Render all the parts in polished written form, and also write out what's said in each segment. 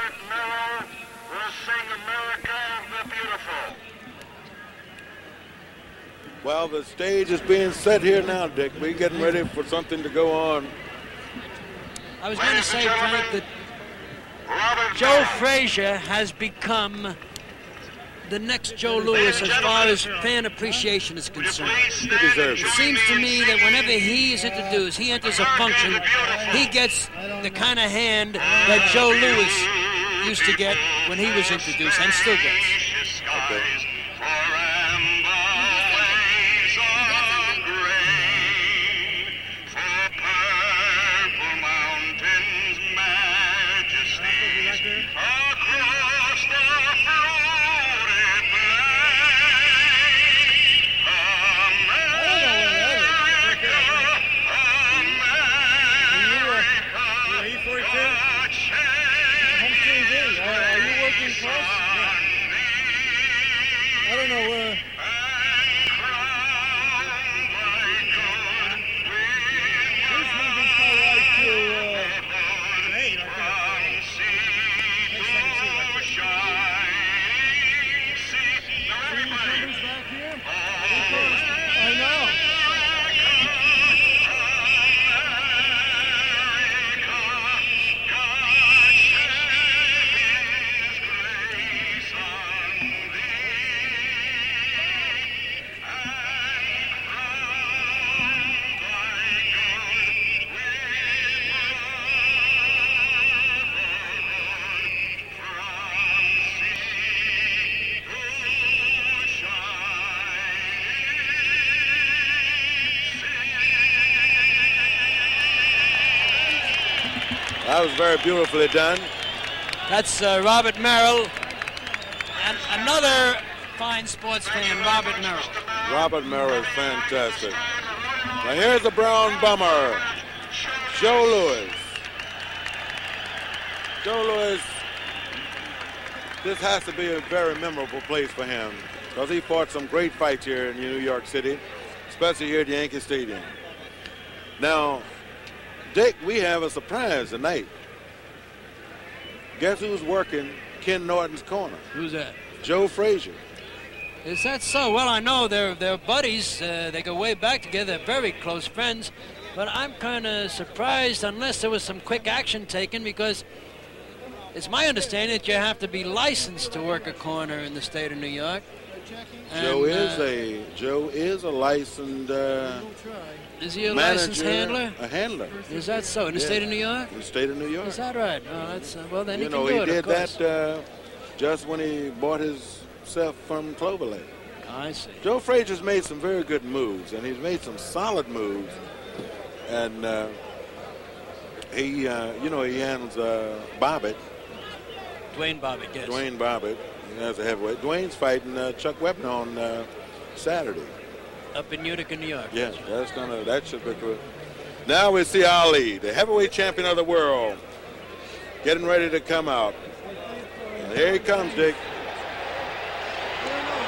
Robert Merrill will sing America the Beautiful. Well, the stage is being set here now, Dick. We're getting ready for something to go on. I was going to say, Frank, that Joe Frazier has become the next Joe Louis as far as fan appreciation is concerned. He deserves It it. seems to me that whenever he is introduced, he enters a function, he gets the kind of hand that Joe Louis used to get when he was introduced and still gets. Okay. That was very beautifully done. That's Robert Merrill, and another fine sports fan, Robert Merrill. Robert Merrill is fantastic. Now here's the brown bummer, Joe Louis. Joe Louis, this has to be a very memorable place for him because he fought some great fights here in New York City, especially here at Yankee Stadium. Now, Dick, we have a surprise tonight. Guess who's working Ken Norton's corner? Who's that? Joe Frazier. Is that so? Well, I know they're buddies. They go way back together. They're very close friends. But I'm kind of surprised unless there was some quick action taken, because it's my understanding that you have to be licensed to work a corner in the state of New York. Joe is a licensed is he a manager, licensed handler? A handler. Is that so? In the state of New York? In the state of New York. Is that right? Oh, that's well, then You he know, can do he it, did of course. that just when he bought himself from Clover Lake. I see. Joe Frazier's made some very good moves, and he's made some solid moves. And he handles Bobbitt. Dwayne Bobbitt, yes. Dwayne Bobbitt, as a heavyweight. Dwayne's fighting Chuck Webber on Saturday. Up in Utica, New York. Yeah, that should be good. Now we see Ali, the heavyweight champion of the world, getting ready to come out. And here he comes, Dick.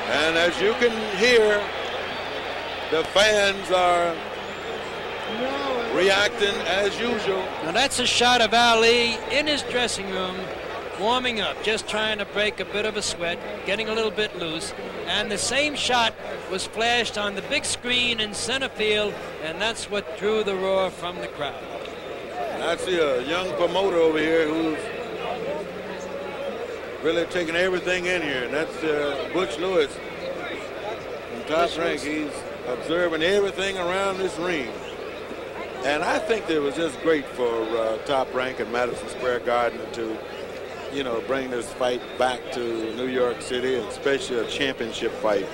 And as you can hear, the fans are reacting as usual. Now that's a shot of Ali in his dressing room, warming up, just trying to break a bit of a sweat, getting a little bit loose. And the same shot was flashed on the big screen in center field, and that's what drew the roar from the crowd. I see a young promoter over here who's really taking everything in here, and that's Butch Lewis from Top Rank. He's observing everything around this ring. And I think it was just great for Top Rank and Madison Square Garden to, bring this fight back to New York City, and especially a championship fight.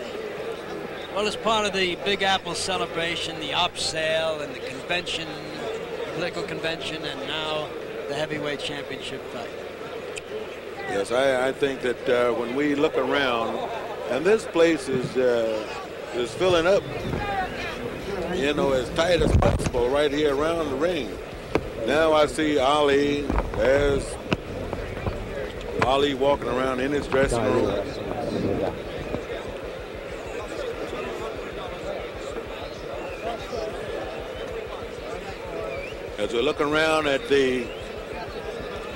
Well, as part of the Big Apple celebration, the op sale and the convention, political convention, and now the heavyweight championship fight. Yes, I think that when we look around, and this place is filling up, as tight as possible right here around the ring. Now I see Ali. There's Ali walking around in his dressing room. As we look around at the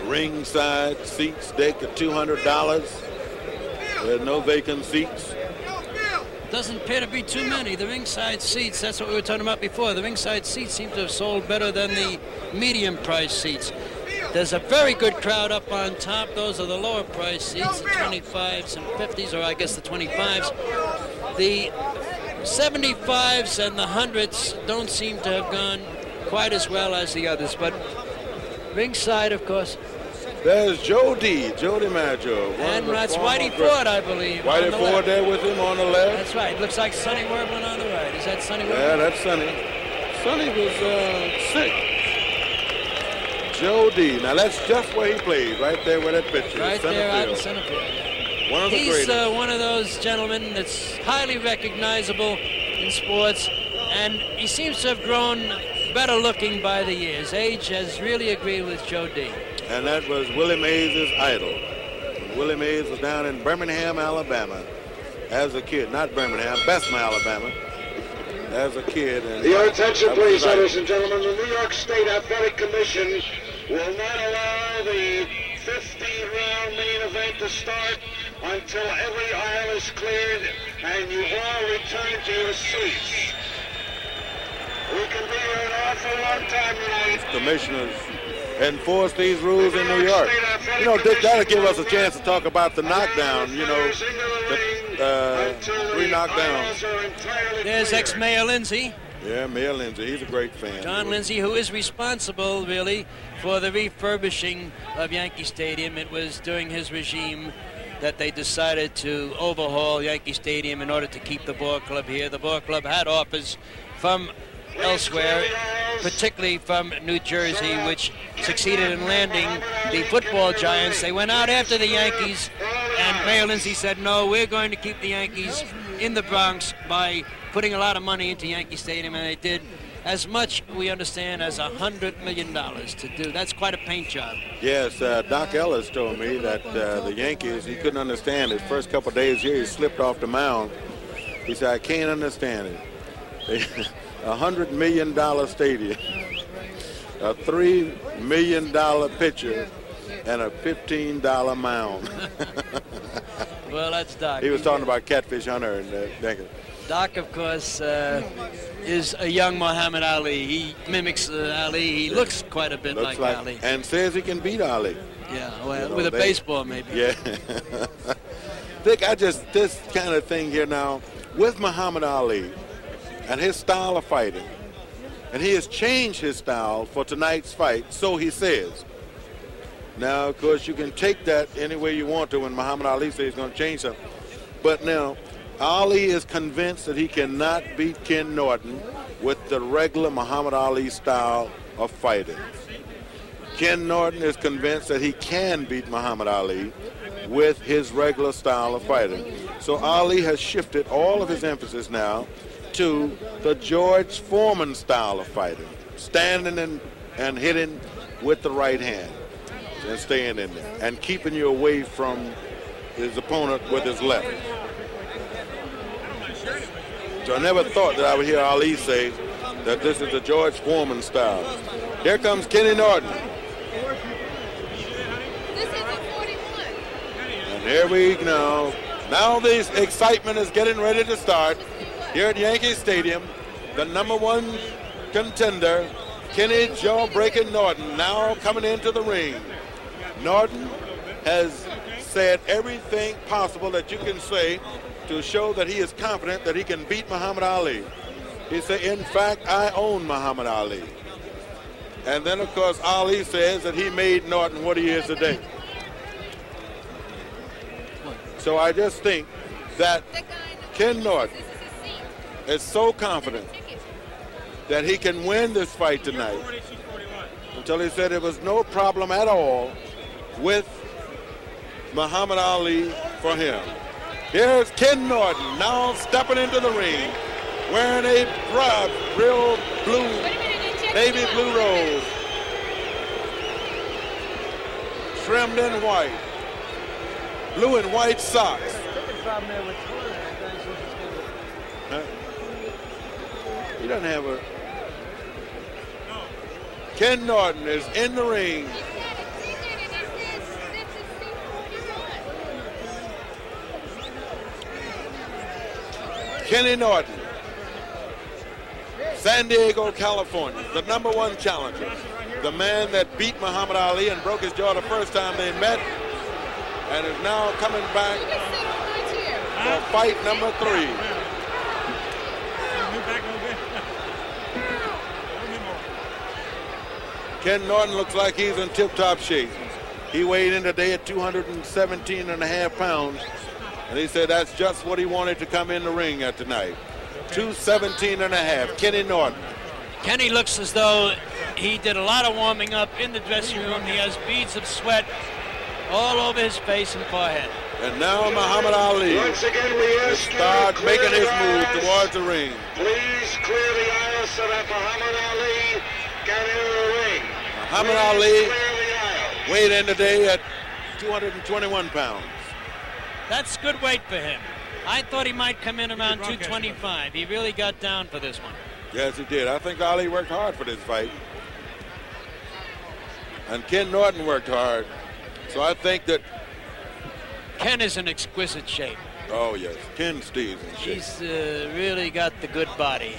Ringside seats decked at $200. There's no vacant seats. Doesn't appear to be too many. The ringside seats, that's what we were talking about before. The ringside seats seem to have sold better than the medium price seats. There's a very good crowd up on top. Those are the lower price seats, the 25s and 50s, or I guess the 25s. The 75s and the 100s don't seem to have gone quite as well as the others, but ringside, of course. There's Joe DiMaggio. And that's Whitey Ford, I believe. Whitey Ford there with him on the left. That's right. Looks like Sonny Werblin on the right. Is that Sonny Werblin? Yeah, that's Sonny. Sonny was sick. Joe D. Now that's just where he played, right there where that picture is. Right there out in center field. One of the He's greatest. one of those gentlemen that's highly recognizable in sports, and he seems to have grown better looking by the years. Age has really agreed with Joe D. And that was Willie Mays' idol. Willie Mays was down in Birmingham, Alabama as a kid. Not Birmingham, Bessemer, Alabama as a kid. And Your attention, please, ladies and gentlemen. The New York State Athletic Commission will not allow the 50-round main event to start until every aisle is cleared and you all return to your seats. We can be here an awful long time tonight. Commissioners enforce these rules in New York. You know, Dick, that'll give us a chance to talk about the knockdown, you know, the 3 knockdowns. There's ex-Mayor Lindsay. Yeah, Mayor Lindsay, he's a great fan. John Lindsay, who is responsible, really, for the refurbishing of Yankee Stadium. It was during his regime that they decided to overhaul Yankee Stadium in order to keep the ball club here. The ball club had offers from elsewhere, particularly from New Jersey, which succeeded in landing the football giants. They went out after the Yankees, and Mayor Lindsay said, no, we're going to keep the Yankees in the Bronx by putting a lot of money into Yankee Stadium, and they did as much, we understand, as $100 million to do. That's quite a paint job. Yes, Doc Ellis told me that the Yankees, he couldn't understand his first couple of days here. He slipped off the mound. He said, I can't understand it. $100 million stadium, a $3 million pitcher, and a $15 mound. Well, that's Doc. He was talking about Catfish Hunter and Doc, of course, is a young Muhammad Ali. He mimics Ali. He looks quite a bit like Ali. And says he can beat Ali. Yeah, well, with a baseball maybe. Yeah. Dick, this kind of thing here now, with Muhammad Ali and his style of fighting, and he has changed his style for tonight's fight, so he says. Now, of course, you can take that any way you want to when Muhammad Ali says he's going to change something. But now, Ali is convinced that he cannot beat Ken Norton with the regular Muhammad Ali style of fighting. Ken Norton is convinced that he can beat Muhammad Ali with his regular style of fighting. So Ali has shifted all of his emphasis now to the George Foreman style of fighting, standing and hitting with the right hand and staying in there and keeping you away from his opponent with his left. So I never thought that I would hear Ali say that this is the George Foreman style. Here comes Kenny Norton. This is a 41. And here we go. Now this excitement is getting ready to start here at Yankee Stadium. The #1 contender, Kenny Jawbreaker Norton, now coming into the ring. Norton has said everything possible that you can say to show that he is confident that he can beat Muhammad Ali. He said, in fact, I own Muhammad Ali. And then, of course, Ali says that he made Norton what he is today. So I just think that Ken Norton is so confident that he can win this fight tonight until he said it was no problem at all with Muhammad Ali for him. Here's Ken Norton now stepping into the ring, wearing a real blue, navy blue robe, trimmed in white, blue and white socks. Huh? He doesn't have a... Ken Norton is in the ring Kenny Norton, San Diego, California, the #1 challenger, the man that beat Muhammad Ali and broke his jaw the first time they met, and is now coming back for fight number 3. Ken Norton looks like he's in tip-top shape. He weighed in today at 217.5 pounds, and he said that's just what he wanted to come in the ring at tonight. 217.5, Kenny Norton. Kenny looks as though he did a lot of warming up in the dressing room. He has beads of sweat all over his face and forehead. And now Muhammad Ali Once again, we ask you to start clear making his the move aisles. towards the ring. Please clear the aisles so that Muhammad Ali can enter the ring. Muhammad Please Ali clear the aisles. weighed in today at 221 pounds. That's good weight for him. I thought he might come in around 225. He really got down for this one. Yes, he did. I think Ali worked hard for this fight. And Ken Norton worked hard. So I think that, Ken is in exquisite shape. oh yes, Ken stays in shape. He's really got the good body.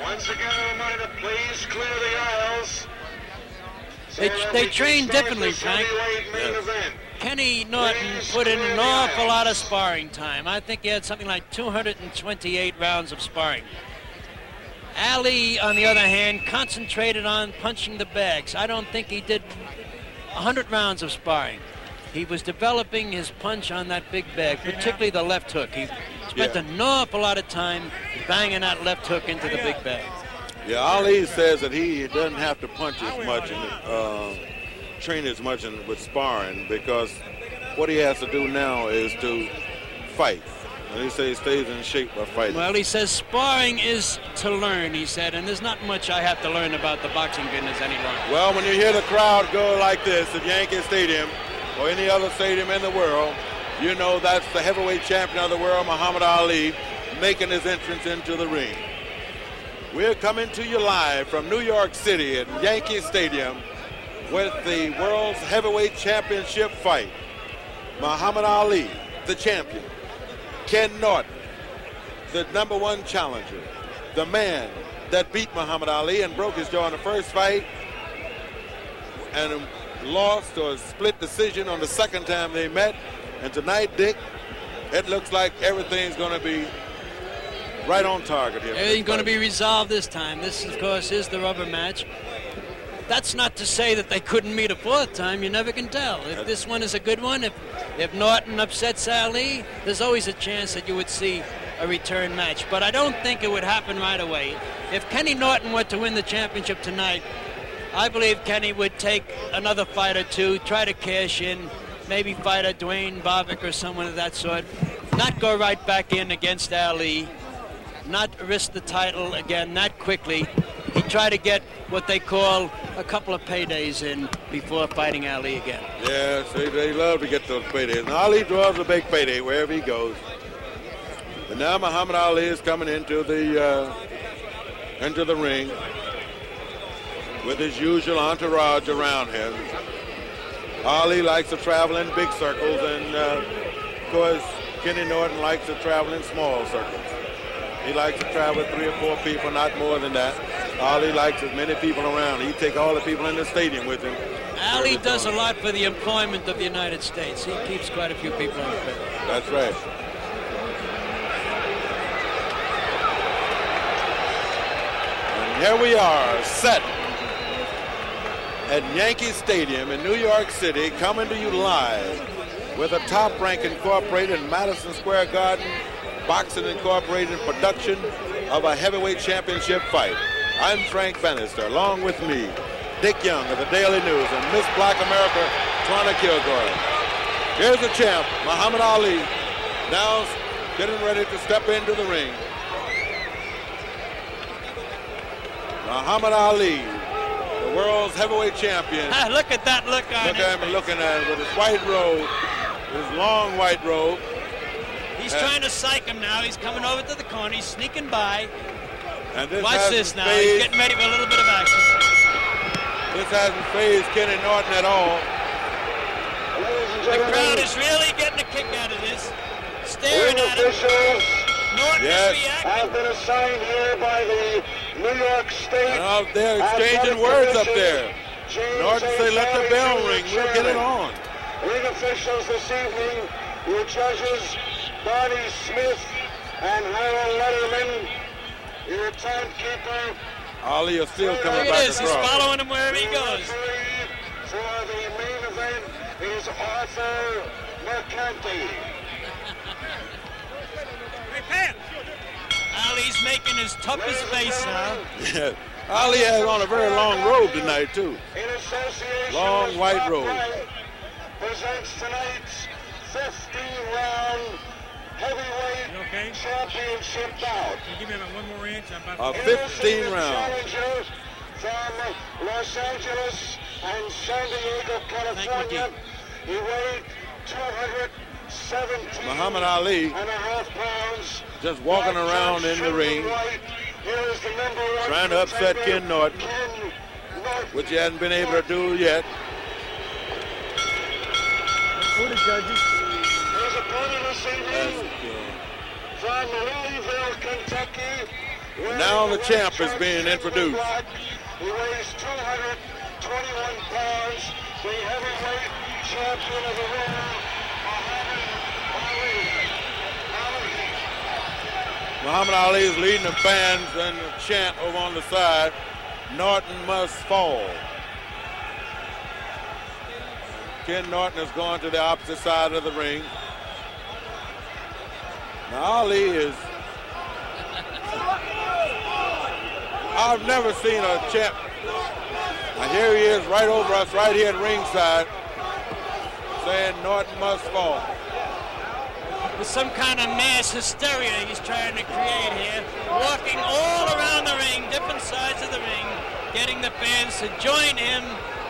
Once again, a reminder, please clear the aisles. so They that they we can train start differently, this Frank. heavyweight main Yes. event. Kenny Norton put in an awful lot of sparring time. I think he had something like 228 rounds of sparring. Ali, on the other hand, concentrated on punching the bags. I don't think he did 100 rounds of sparring. He was developing his punch on that big bag, particularly the left hook. He spent an awful lot of time banging that left hook into the big bag. Yeah, Ali says that he doesn't have to punch as much and train as much with sparring, because what he has to do now is to fight. And he says he stays in shape by fighting. Well, he says sparring is to learn, he said, and there's not much I have to learn about the boxing business any longer. Well, when you hear the crowd go like this at Yankee Stadium or any other stadium in the world, you know that's the heavyweight champion of the world, Muhammad Ali, making his entrance into the ring. We're coming to you live from New York City at Yankee Stadium with the World's Heavyweight Championship fight. Muhammad Ali, the champion. Ken Norton, the #1 challenger. The man that beat Muhammad Ali and broke his jaw in the first fight and lost or split decision on the second time they met. And tonight, Dick, it looks like everything's going to be right on target here. Everything's going to be resolved this time. This, of course, is the rubber match. That's not to say that they couldn't meet a fourth time. You never can tell. If this one is a good one, if Norton upsets Ali, there's always a chance that you would see a return match. But I don't think it would happen right away. If Kenny Norton were to win the championship tonight, I believe Kenny would take another fight or two, try to cash in, maybe fight a Dwayne Bobbick or someone of that sort, not go right back in against Ali, not risk the title again that quickly. He'd try to get what they call a couple of paydays in before fighting Ali again. Yes, they love to get those paydays. And Ali draws a big payday wherever he goes. And now Muhammad Ali is coming into the ring with his usual entourage around him. Ali likes to travel in big circles, and of course, Kenny Norton likes to travel in small circles. He likes to travel with 3 or 4 people, not more than that. Ali likes as many people around. He take all the people in the stadium with him. Ali does a lot for the employment of the United States. He keeps quite a few people on the field. That's right. And here we are, set at Yankee Stadium in New York City, coming to you live with a Top Rank Incorporated and Madison Square Garden Boxing Incorporated production of a heavyweight championship fight. I'm Frank Bannister, along with me, Dick Young of the Daily News, and Miss Black America, Twana Kilgore. Here's the champ, Muhammad Ali, now getting ready to step into the ring. Muhammad Ali, the world's heavyweight champion. Look at that look on Look at him looking at him with his white robe, his long white robe. He's trying to psych him now. He's coming over to the corner. He's sneaking by. And this Watch this now. He's getting ready for a little bit of action. This hasn't fazed Kenny Norton at all. The crowd is really getting a kick out of this. Staring Ring at him. officials Norton Yes. is reacting. have been assigned here by the New York State. And they're exchanging Athletic words up Commission. there. James Norton A. say, let the Farley, bell Jr., ring. We'll get it chairman. on. Ring officials this evening, your judges, Barney Smith and Harold Letterman, your timekeeper. Ali is still coming Look at back this. He's across. following him wherever he goes. Referee for the main event is Arthur Mercanti. Ali's making his toughest face now. Yeah. Ali has on a very long robe tonight, too. In association Long with white Top robe. Rank, presents tonight's 15-round heavyweight championship bout. Give me about 1 more inch. I'm about A to... 15 round. Challengers from Los Angeles and San Diego, California. He weighed 217 Muhammad Ali and a half pounds. just walking around in the ring, trying to upset Ken Norton, which he hasn't been able to do yet. Who the judges? His opponent this evening from Louisville, Kentucky. Now the champ is being introduced. He weighs 221 pounds, the heavyweight champion of the world, Muhammad Ali is leading the fans and the chant over on the side, Norton must fall. Ken Norton is going to the opposite side of the ring. Now Ali is, I've never seen a champ. Now here he is right over us, right here at ringside, saying Norton must fall. With some kind of mass hysteria he's trying to create here, walking all around the ring, different sides of the ring, getting the fans to join him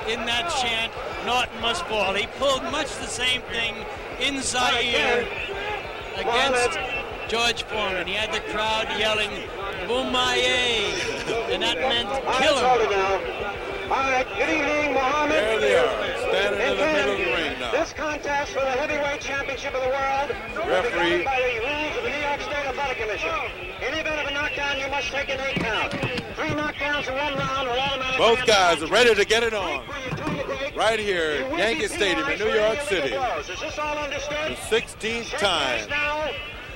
in that chant, Norton must fall. He pulled much the same thing in Zaire against George Foreman. He had the crowd yelling, Boumaye, and that meant kill him. All right, good evening, Muhammad. There they are, standing in the middle of the ring now. This contest for the heavyweight championship of the world Referee. is by the rules of the New York State Athletic Commission. In the event of a knockdown, you must take an 8 count. 3 knockdowns in 1 round will automatically... Both guys are ready to get it on. When you turn the break, Right here you at will Yankee be Stadium in penalized New for York any City. illegal blows. Is this all understood? The 16th time. Now,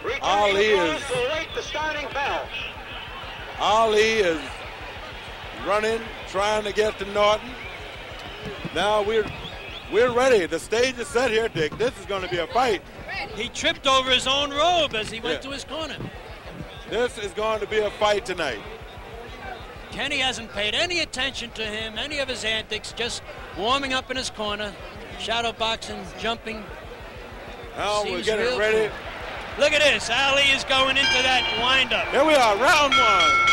returning Ali the is- applause to await the starting bell. Ali is running, trying to get to Norton. Now we're ready. The stage is set here, Dick. This is going to be a fight. He tripped over his own robe as he went Yeah. to his corner. This is going to be a fight tonight. Kenny hasn't paid any attention to him, any of his antics, just warming up in his corner, shadow boxing, jumping. Now we're Seems getting real ready. Look at this. Ali is going into that windup. Here we are, round 1.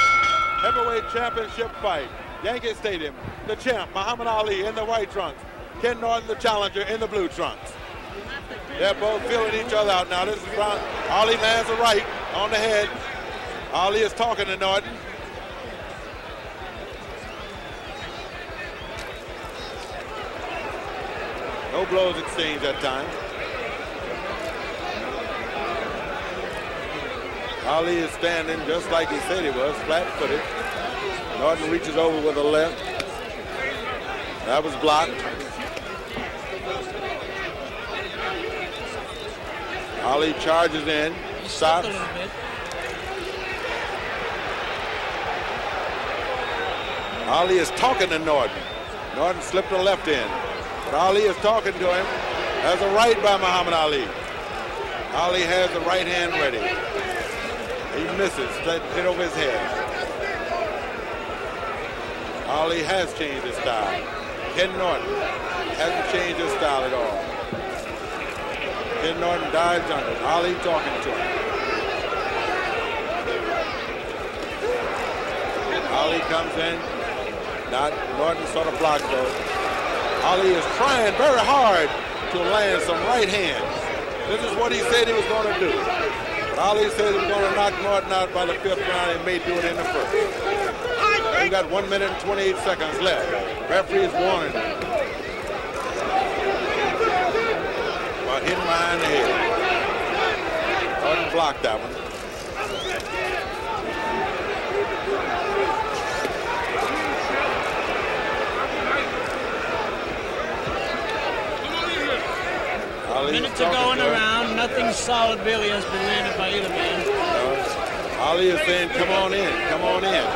Heavyweight championship fight. Yankee Stadium. The champ, Muhammad Ali, in the white trunks. Ken Norton, the challenger, in the blue trunks. They're both feeling each other out now. This is round. Ali lands a right on the head. Ali is talking to Norton. No blows exchanged that time. Ali is standing just like he said he was, flat-footed. Norton reaches over with a left. That was blocked. Ali charges in, He stops. stopped a little bit. Ali is talking to Norton. Norton slipped a left in. But Ali is talking to him. Has a right by Muhammad Ali. Ali has the right hand ready. He misses, hit over his head. Ali has changed his style. Ken Norton hasn't changed his style at all. Ken Norton dives under. Ali talking to him. Ali comes in. Norton sort of blocked though. Ali is trying very hard to land some right hands. This is what he said he was going to do. But Ali said he was going to knock Norton out by the 5th round and may do it in the 1st. We got 1 minute and 28 seconds left. Referee is warning him about hitting behind the head. Norton blocked that one. Minute to go in the round. Nothing solid really has been landed by either man. Ali is saying, come on in, come on in.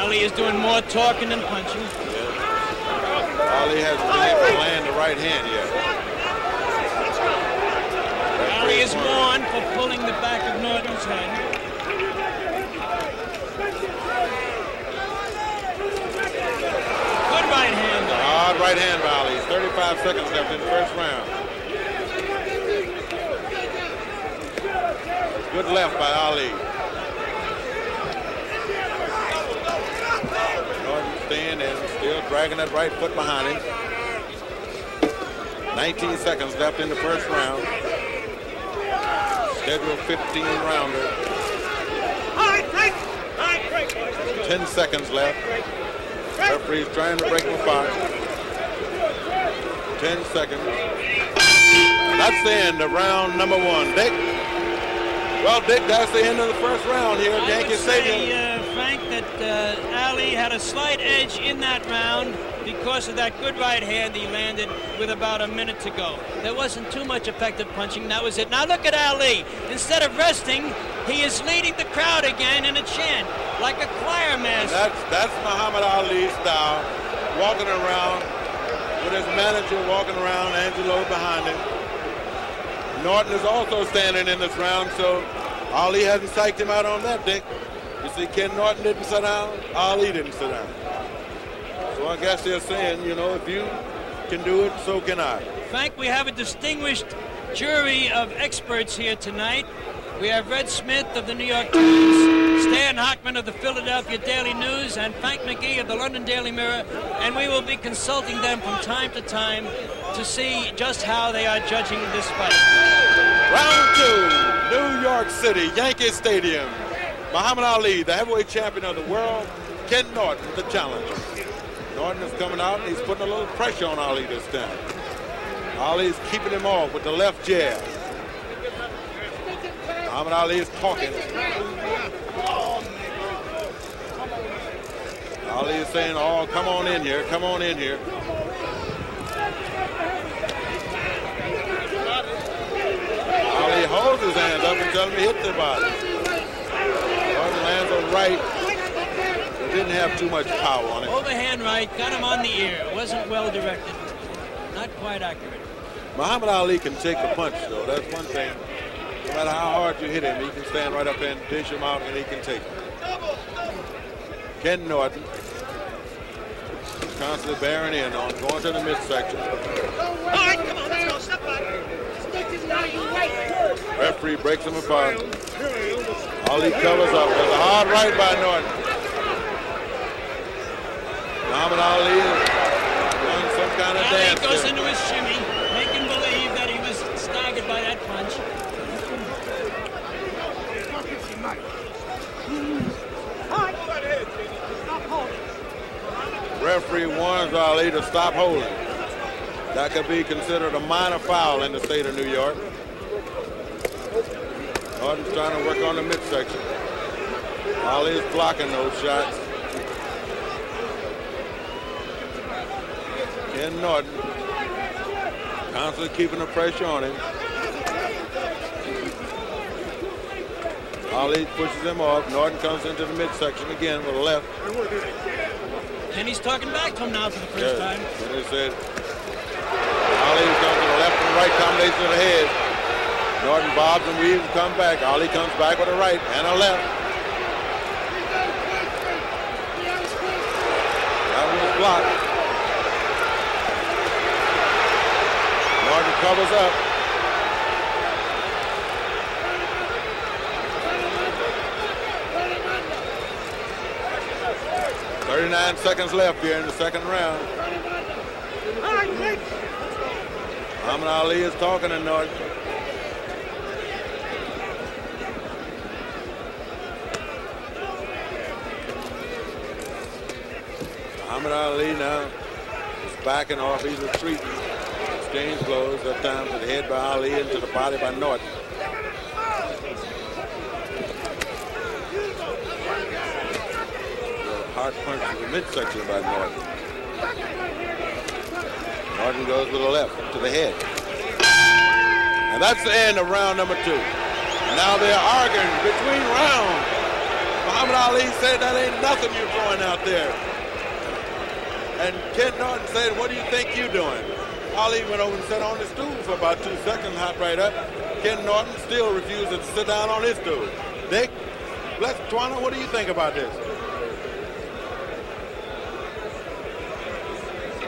Ali is doing more talking than punching. Yeah. Ali hasn't been able to land the right hand yet. Ali is warned for pulling the back of Norton's head. Good right hand. Hard right hand by Ali. 35 seconds left in the first round. Good left by Ali. Norton staying and still dragging that right foot behind him. 19 seconds left in the first round. Scheduled 15 rounder. 10 seconds left. Referee's trying to break them apart. 10 seconds. That's the end of round number one. Dick? Well, Dick, that's the end of the first round here at Yankee Stadium. I would say, Frank, that Ali had a slight edge in that round because of that good right hand he landed with about a minute to go. There wasn't too much effective punching. That was it. Now look at Ali. Instead of resting, he is leading the crowd again in a chant, like a choir master. That's Muhammad Ali's style, walking around with his manager walking around, Angelo behind him. Norton is also standing in this round, so Ali hasn't psyched him out on that, Dick. You see, Ken Norton didn't sit down, Ali didn't sit down. So I guess they're saying, you know, if you can do it, so can I. Frank, we have a distinguished jury of experts here tonight. We have Red Smith of the New York Times, Stan Hockman of the Philadelphia Daily News, and Frank McGee of the London Daily Mirror, and we will be consulting them from time to time to see just how they are judging this fight. Round two, New York City, Yankee Stadium. Muhammad Ali, the heavyweight champion of the world, Ken Norton, the challenger. Norton is coming out, and he's putting a little pressure on Ali this time. Ali's keeping him off with the left jab. Muhammad Ali is talking. Ali is saying, oh, come on in here, come on in here. Ali holds his hands up and tells him to hit the body. Norton lands a right that didn't have too much power on it. Overhand right, got him on the ear. Wasn't well directed. Not quite accurate. Muhammad Ali can take the punch, though. That's one thing. No matter how hard you hit him, he can stand right up and dish him out, and he can take it. Ken Norton constantly bearing in on going to the midsection. All right, come on, let's go. Step back. Referee breaks him apart. Ali covers up. There's a hard right by Norton. Muhammad Ali is doing some kind of dance. Ali goes into his shimmy, making believe that he was staggered by that punch. Referee warns Ali to stop holding. That could be considered a minor foul in the state of New York. Norton's trying to work on the midsection. Ali is blocking those shots. Ken Norton constantly keeping the pressure on him. Ali pushes him off. Norton comes into the midsection again with a left. And he's talking back to him now for the first time. And he said, Ali comes to the left and right combination of the head. Norton bobs and weaves and comes back. Ali comes back with a right and a left. That one was blocked. Norton covers up. .39 seconds left here in the second round. Muhammad Ali is talking to Norton. Muhammad Ali now is backing off. He's retreating. Exchange blows at times with the head by Ali into the body by Norton. Hard punch to the midsection by Norton. Norton goes with the left to the head. And that's the end of round number 2. And now they're arguing between rounds. Muhammad Ali said that ain't nothing you're throwing out there. And Ken Norton said, what do you think you're doing? Ali went over and sat on his stool for about 2 seconds, hopped right up. Ken Norton still refused to sit down on his stool. Dick, Twana, what do you think about this?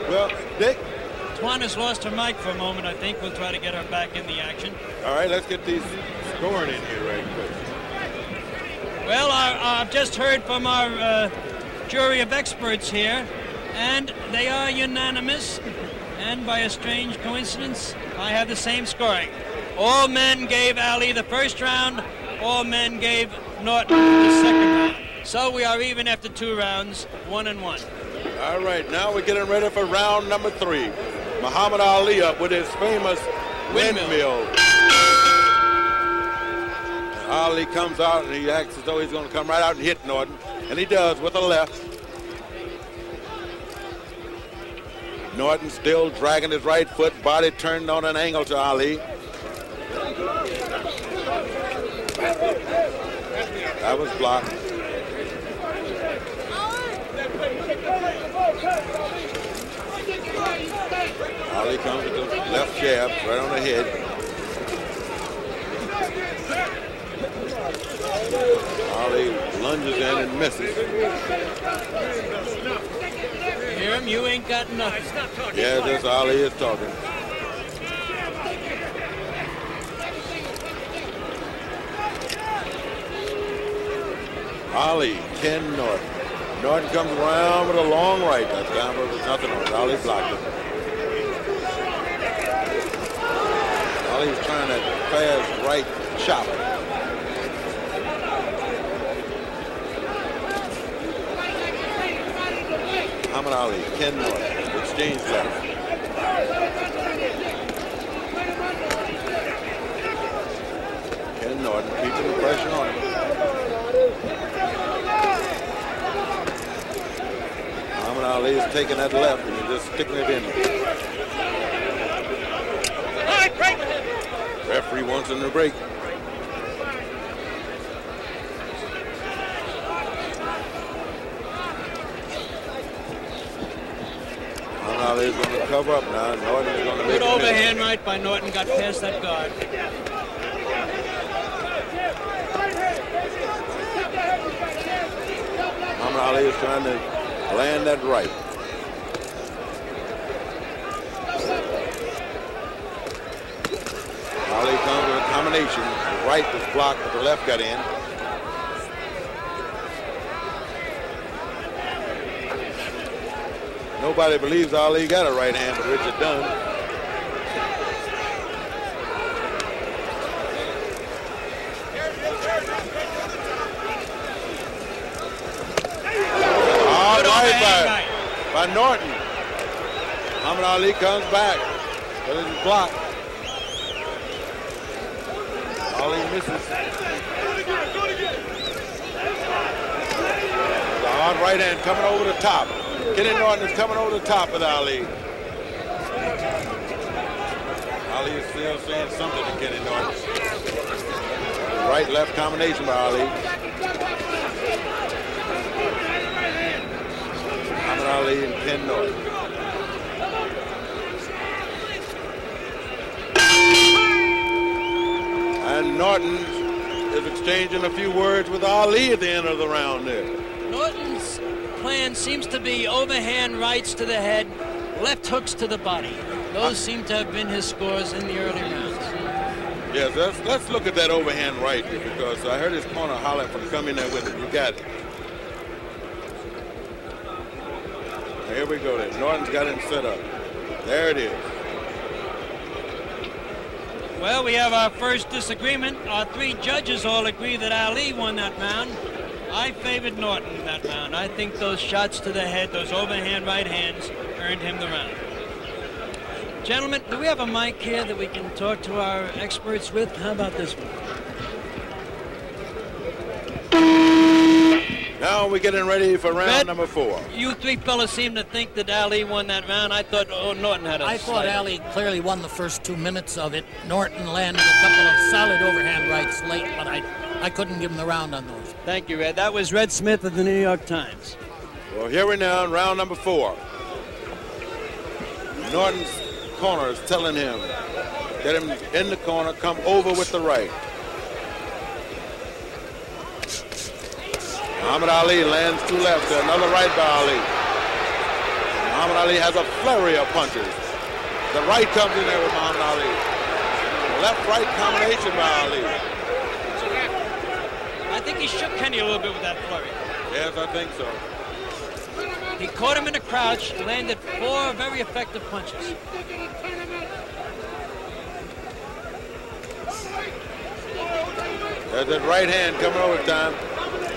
Well, Dick? Twana's lost her mic for a moment, I think. We'll try to get her back in the action. All right, let's get these scoring in here right quick. Well, I've just heard from our jury of experts here, and they are unanimous. And by a strange coincidence, I have the same scoring. All men gave Ali the first round. All men gave Norton the second round. So we are even after 2 rounds, 1-1. All right, now we're getting ready for round number 3. Muhammad Ali up with his famous windmill. Ali comes out and he acts as though he's going to come right out and hit Norton. And he does with the left. Norton still dragging his right foot, body turned on an angle to Ali. That was blocked. Ali comes with the left jab right on the head. Ali lunges in and misses. Hear him? You ain't got nothing. Yeah, this Ali is talking. Ali, Ken Norton. Norton comes around with a long right. That's down, but there's nothing on it. Ali blocked it. Ali's trying to fast right chop. Muhammad Ali, Ken Norton, exchange left. Ken Norton keeping the pressure on him. Muhammad Ali is taking that left and he's just sticking it in. Referee wants him to break. Ali's going to cover up now. Norton is going to make good overhand right by Norton. Got past that guard. Muhammad Ali is trying to land that right. Ali comes with a combination. The right was blocked, but the left got in. Nobody believes Ali got a right hand, but Richard Dunn. All right by Norton. Muhammad Ali comes back, but it's blocked. Ali misses. The hard right hand coming over the top. Ken Norton is coming over the top with Ali. Ali is still saying something to Ken Norton. Right-left combination by Ali. Muhammad Ali and Ken Norton. And Norton is exchanging a few words with Ali at the end of the round there. Norton's plan seems to be overhand rights to the head, left hooks to the body. Those seem to have been his scores in the early rounds. Yes, let's look at that overhand right, because I heard his corner holler from coming there with it. You got it. Now, here we go then. Norton's got him set up. There it is. Well, we have our first disagreement. Our 3 judges all agree that Ali won that round. I favored Norton in that round. I think those shots to the head, those overhand right hands, earned him the round. Gentlemen, do we have a mic here that we can talk to our experts with? How about this one? Now we're getting ready for round number 4. You three fellas seem to think that Ali won that round. I thought Norton had a I thought Ali clearly won the first 2 minutes of it. Norton landed a couple of solid overhand rights late, but I couldn't give him the round on those. Thank you, Red. That was Red Smith of the New York Times. Well, here we now in round number 4. Norton's corner is telling him, get him in the corner, come over with the right. Muhammad Ali lands 2 lefts, another right by Ali. Muhammad Ali has a flurry of punches. The right comes in there with Muhammad Ali. Left-right combination by Ali. I think he shook Kenny a little bit with that flurry. Yes, I think so. He caught him in a crouch, landed 4 very effective punches. There's that right hand coming over time.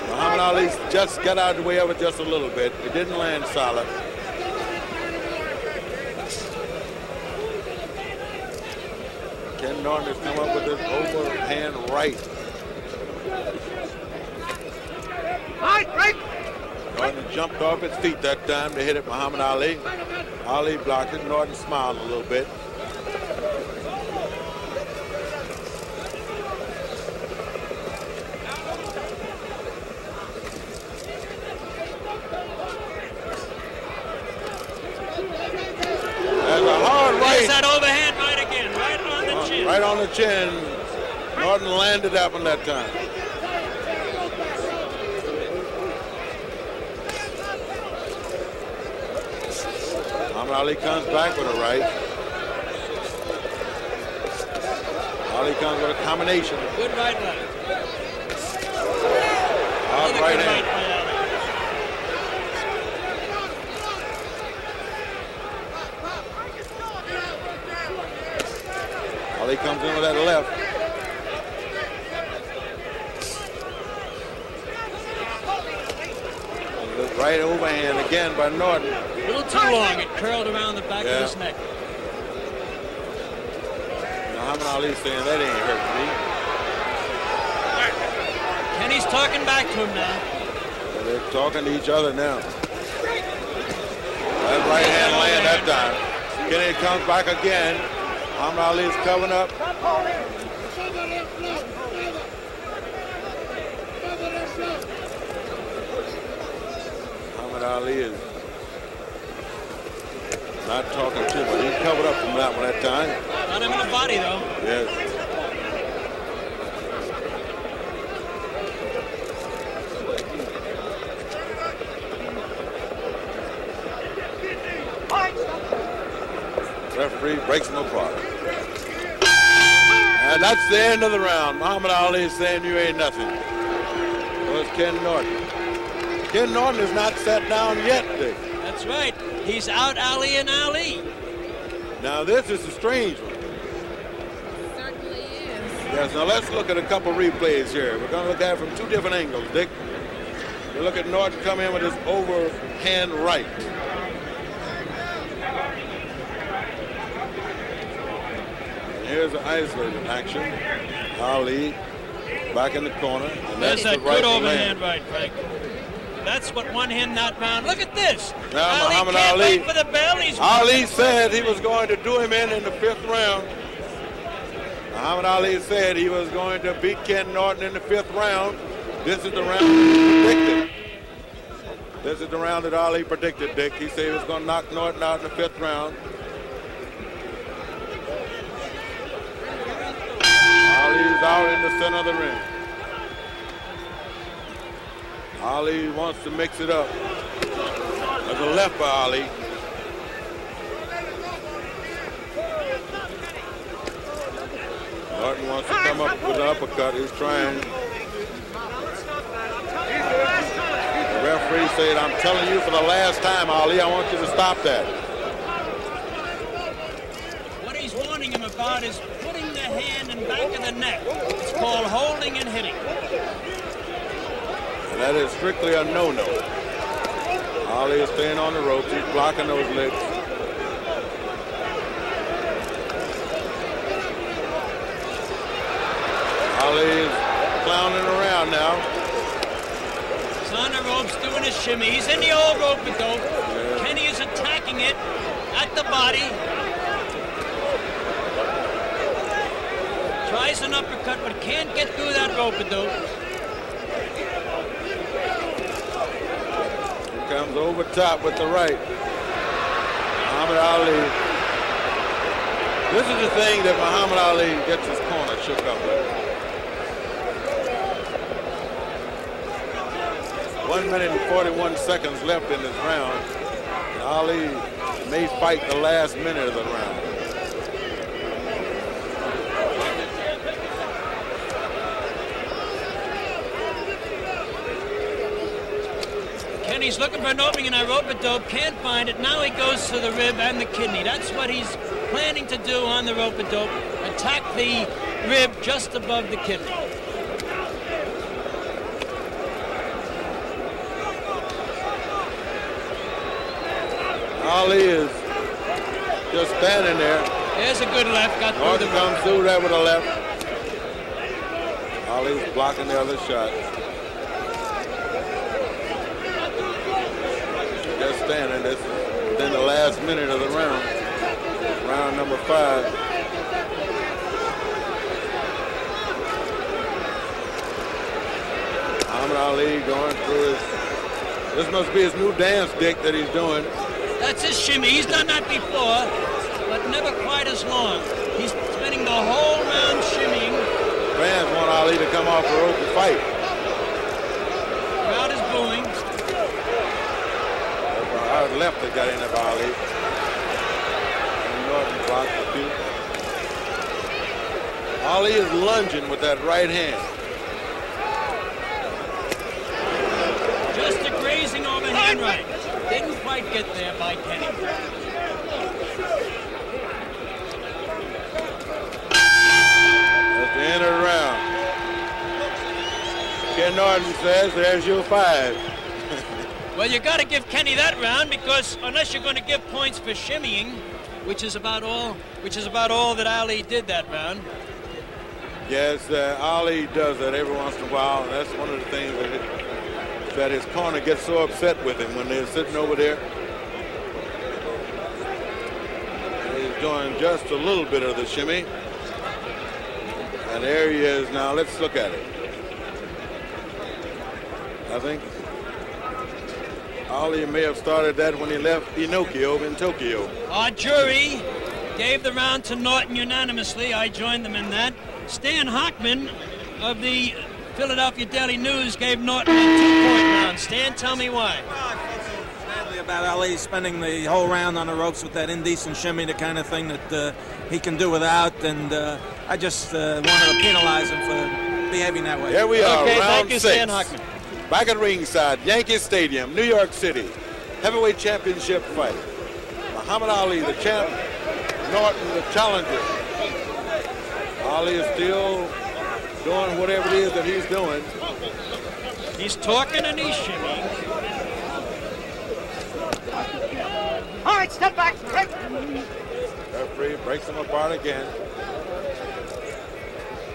Muhammad Ali just got out of the way of it just a little bit. It didn't land solid. Ken Norton has come up with this overhand right. Norton jumped off his feet that time to hit it Muhammad Ali. Ali blocked it. Norton smiled a little bit. There's a hard right. There's that overhand right again, right on the chin. Right on the chin. Norton landed that one that time. Muhammad Ali comes back with a right. Ali comes with a combination. Good right leg. Hard right hand. Ali comes in with that left. The right overhand again by Norton. A little too long. It curled around the back of his neck. Muhammad Ali saying that ain't hurting me. Kenny's talking back to him now. So they're talking to each other now. That right hand land that time. Kenny comes back again. Muhammad Ali is covering up. Muhammad Ali is not talking too much. He covered up from that one that time. Not him in the body, though. Yes. Referee breaks him apart. And that's the end of the round. Muhammad Ali is saying you ain't nothing. So it's Ken Norton. Ken Norton is not sat down yet, Dick. That's right. He's out Ali and Ali. Now this is a strange one. Certainly is. Yes, now let's look at a couple replays here. We're going to look at it from 2 different angles, Dick. We look at Norton come in with his overhand right. And here's the isolated action. Ali back in the corner. And There's that's that the right good overhand land. right, Frank. That's what won him that round. Look at this. Now Ali Muhammad can't Ali. wait for the bell. He's Ali said he was going to do him in the 5th round. Muhammad Ali said he was going to beat Ken Norton in the 5th round. This is the round he predicted. This is the round that Ali predicted, Dick. He said he was going to knock Norton out in the 5th round. Ali's out in the center of the ring. Ali wants to mix it up. There's a left by Ali. Norton wants to come up with an uppercut. He's trying. The referee said, I'm telling you for the last time, Ali, I want you to stop that. What he's warning him about is putting the hand in back of the neck. It's called holding and hitting. And that is strictly a no-no. Ali is staying on the ropes. He's blocking those legs. Ali is clowning around now. He's on the rope-a-dope's doing a shimmy. He's in the old rope-a-dope. Yeah. Kenny is attacking it at the body. Tries an uppercut, but can't get through that rope-a-dope. Comes over top with the right. Muhammad Ali. This is the thing that Muhammad Ali gets his corner shook up with. 1 minute and 41 seconds left in this round. And Ali may fight the last minute of the round. Kenny's looking for an opening in that rope-a-dope, can't find it. Now he goes to the rib and the kidney. That's what he's planning to do on the rope-a-dope. Attack the rib just above the kidney. Ali is just standing there. There's a good left. Got through Norton the comes through there with a left. Ali's blocking the other shot. Just standing. This is within the last minute of the round. Round number 5. Muhammad Ali going through his. This must be his new dance dick that he's doing. That's his shimmy. He's done that before, but never quite as long. He's spending the whole round shimmying. Fans want Ali to come off the rope and fight. Crowd is booing. Hard left that got in of Ali. And Norton blocked the few. Ali is lunging with that right hand. Just a grazing overhand right. Didn't quite get there by Kenny. That's the end of the round. Ken Norton says, there's your 5. Well, you got to give Kenny that round because unless you're going to give points for shimmying, which is about all that Ali did that round. Yes, Ali does that every once in a while, and that's one of the things that his corner gets so upset with him when they're sitting over there. He's doing just a little bit of the shimmy. And there he is now. Let's look at it. I think Ali may have started that when he left Pinocchio in Tokyo. Our jury gave the round to Norton unanimously. I joined them in that. Stan Hockman of the Philadelphia Daily News gave Norton a 2-point round. Stan, tell me why. Well, I felt so badly about Ali spending the whole round on the ropes with that indecent shimmy, the kind of thing that he can do without, and I just wanted to penalize him for behaving that way. Here we are, okay, round thank you, 6. Stan Hockman. Back at ringside, Yankee Stadium, New York City. Heavyweight championship fight. Muhammad Ali, the champ. Norton, the challenger. Ali is still doing whatever it is that he's doing. He's talking and he's shimmying. All right, step back. Break. Referee breaks them apart again.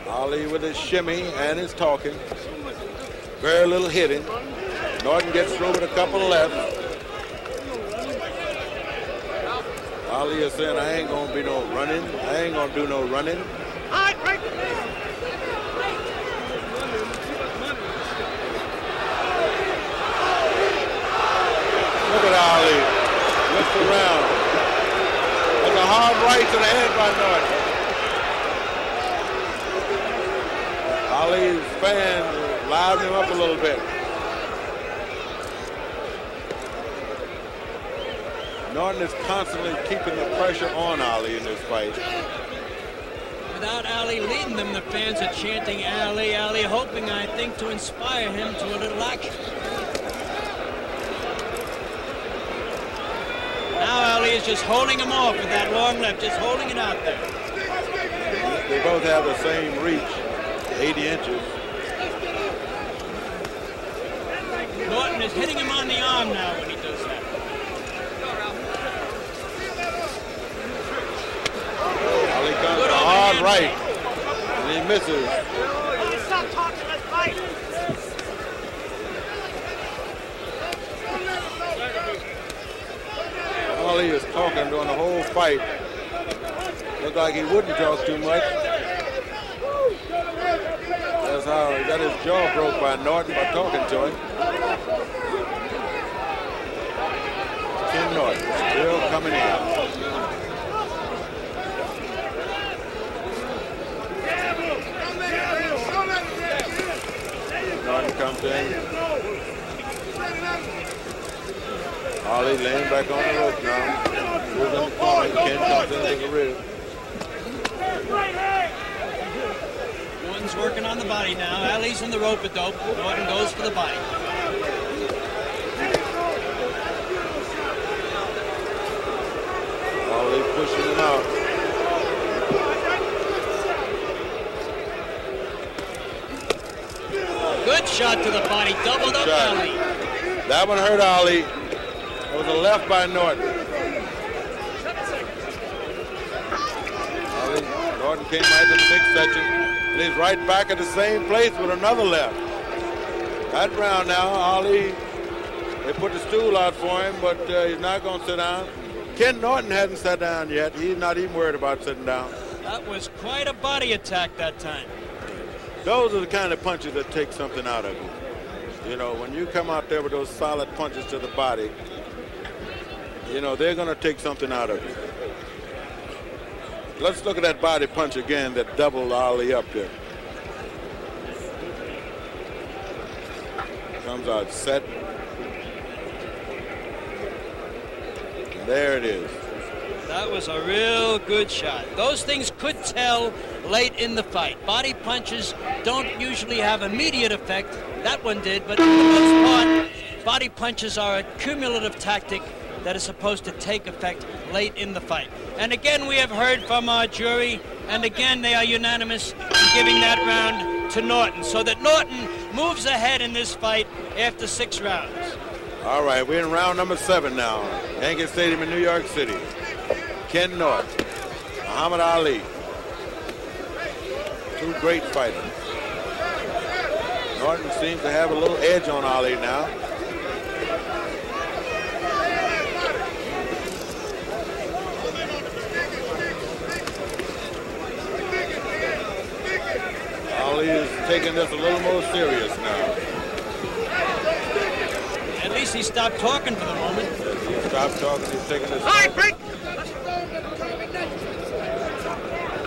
Ali with his shimmy and his talking. Very little hitting. Norton gets through with a couple left. Ali is saying, I ain't gonna be no running. I ain't gonna do no running. All right, break. Look at Ali. Looks around. There's a hard right to the head by Norton. Ali's fans liven him up a little bit. Norton is constantly keeping the pressure on Ali in this fight. Without Ali leading them, the fans are chanting Ali, Ali, hoping, I think, to inspire him to a little action. Now Ali is just holding him off with that long left, just holding it out there. They both have the same reach, 80 inches. Norton is hitting him on the arm now when he does that. Ali comes Good to a hard overhand right, and he misses. Stop talking. Let's fight. Ali is talking during the whole fight. Looked like he wouldn't talk too much. That's how he got his jaw broke by Norton by talking to him. Ken Norton still coming in. Norton comes in. Ali laying back on the rope now. Moves in the corner. Ken comes in with the rib. Norton's working on the body now. Ali's in the rope-a-dope. Norton goes for the body. Ali pushing him out. Good shot to the body. Doubled up Ali. That one hurt Ali. It was a left by Norton. Norton came right to the midsection, and he's right back at the same place with another left. That round now, Ali, they put the stool out for him, but he's not going to sit down. Ken Norton hasn't sat down yet. He's not even worried about sitting down. That was quite a body attack that time. Those are the kind of punches that take something out of you. You know, when you come out there with those solid punches to the body, you know, they're going to take something out of you. Let's look at that body punch again that doubled Ali up there. Comes out set. And there it is. That was a real good shot. Those things could tell late in the fight. Body punches don't usually have immediate effect. That one did, but for the most part, body punches are a cumulative tactic that is supposed to take effect late in the fight. And again, we have heard from our jury, and again, they are unanimous in giving that round to Norton, so that Norton moves ahead in this fight after 6 rounds. All right, we're in round number 7 now. Yankee Stadium in New York City. Ken Norton, Muhammad Ali. 2 great fighters. Norton seems to have a little edge on Ali now. Ali is taking this a little more serious now. At least he stopped talking for the moment. He stopped talking, he's taking this.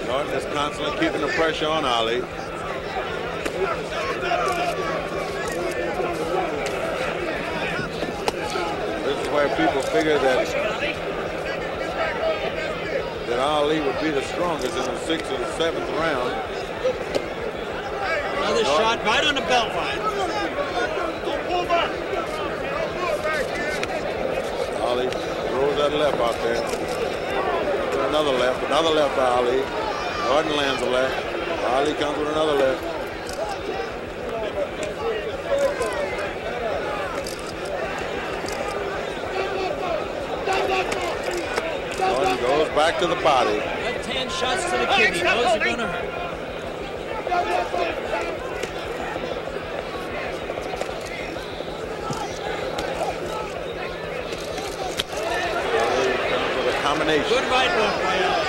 Norton is constantly keeping the pressure on Ali. This is where people figure that Ali would be the strongest in the 6th or the 7th round. Another shot right on the belt line. Ali throws that left out there. Another left by Ali. Norton lands a left. Ali comes with another left. Norton goes back to the body. Left-hand shots to the kidney. Those are going to hurt. Combination. Good right hook by Ali.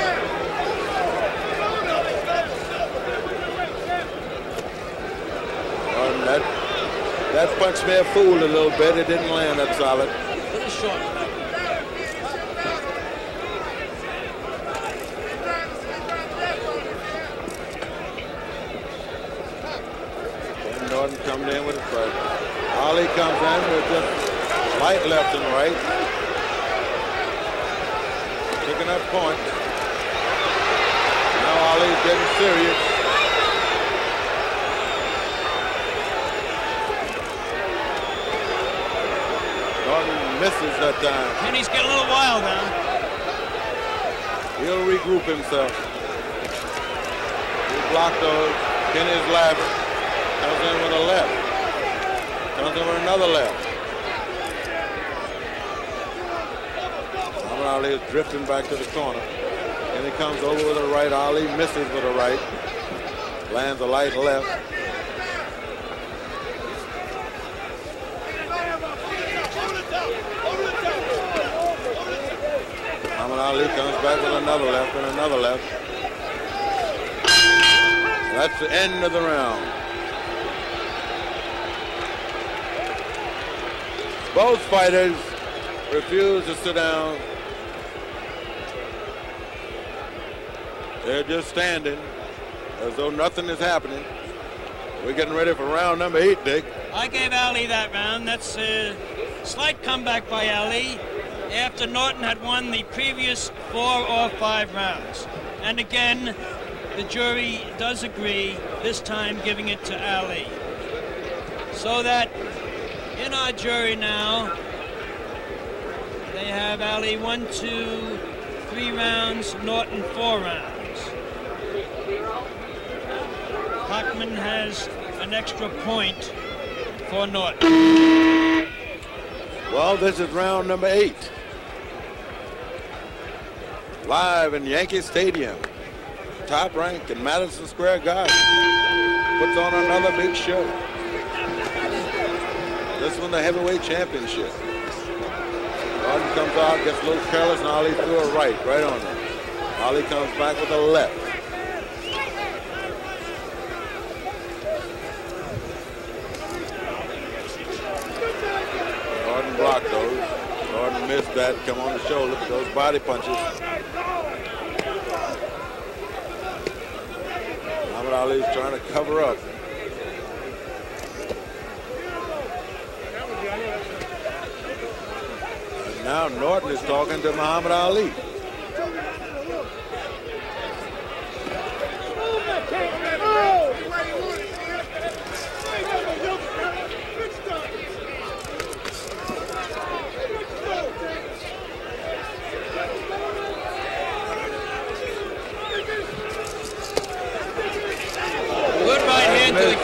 That punch may have fooled a little bit. It didn't land that solid. Little short. Ken Norton coming in with a strike. Ali comes in with just light left and right. Picking up points. Now Ali's getting serious. Norton misses that time. Kenny's getting a little wild now. He'll regroup himself. He blocked those. Kenny's laughing. Comes in with a left. Comes in with another left. Ali is drifting back to the corner. And he comes over with a right. Ali misses with a right. Lands a light left. Muhammad Ali comes back with another left and another left. That's the end of the round. Both fighters refuse to sit down. They're just standing as though nothing is happening. We're getting ready for round number 8, Dick. I gave Ali that round. That's a slight comeback by Ali after Norton had won the previous 4 or 5 rounds. And again, the jury does agree, this time giving it to Ali. So that in our jury now, they have Ali 1, 2, 3 rounds, Norton 4 rounds. Hockman has an extra point for Norton. Well, this is round number 8. Live in Yankee Stadium. Top Rank in Madison Square Garden. Puts on another big show. This one, the heavyweight championship. Norton comes out, gets a little careless, and Ali threw a right on him. Ali comes back with a left. Norton blocked those. Norton missed that, come on the shoulder, but those body punches. Muhammad Ali's trying to cover up. And now Norton is talking to Muhammad Ali.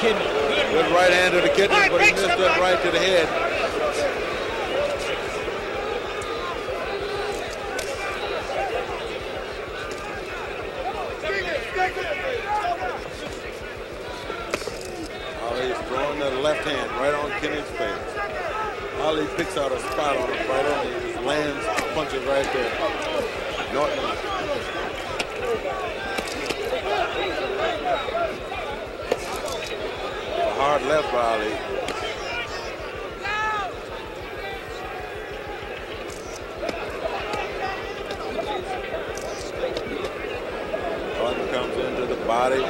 Good right hand to the kidney, but he missed that right to the head. Ali's throwing the left hand right on Kenny's face. Ali picks out a spot on him right on him. He just lands punches right there. Norton. Hard left by Ali. Norton comes into the body.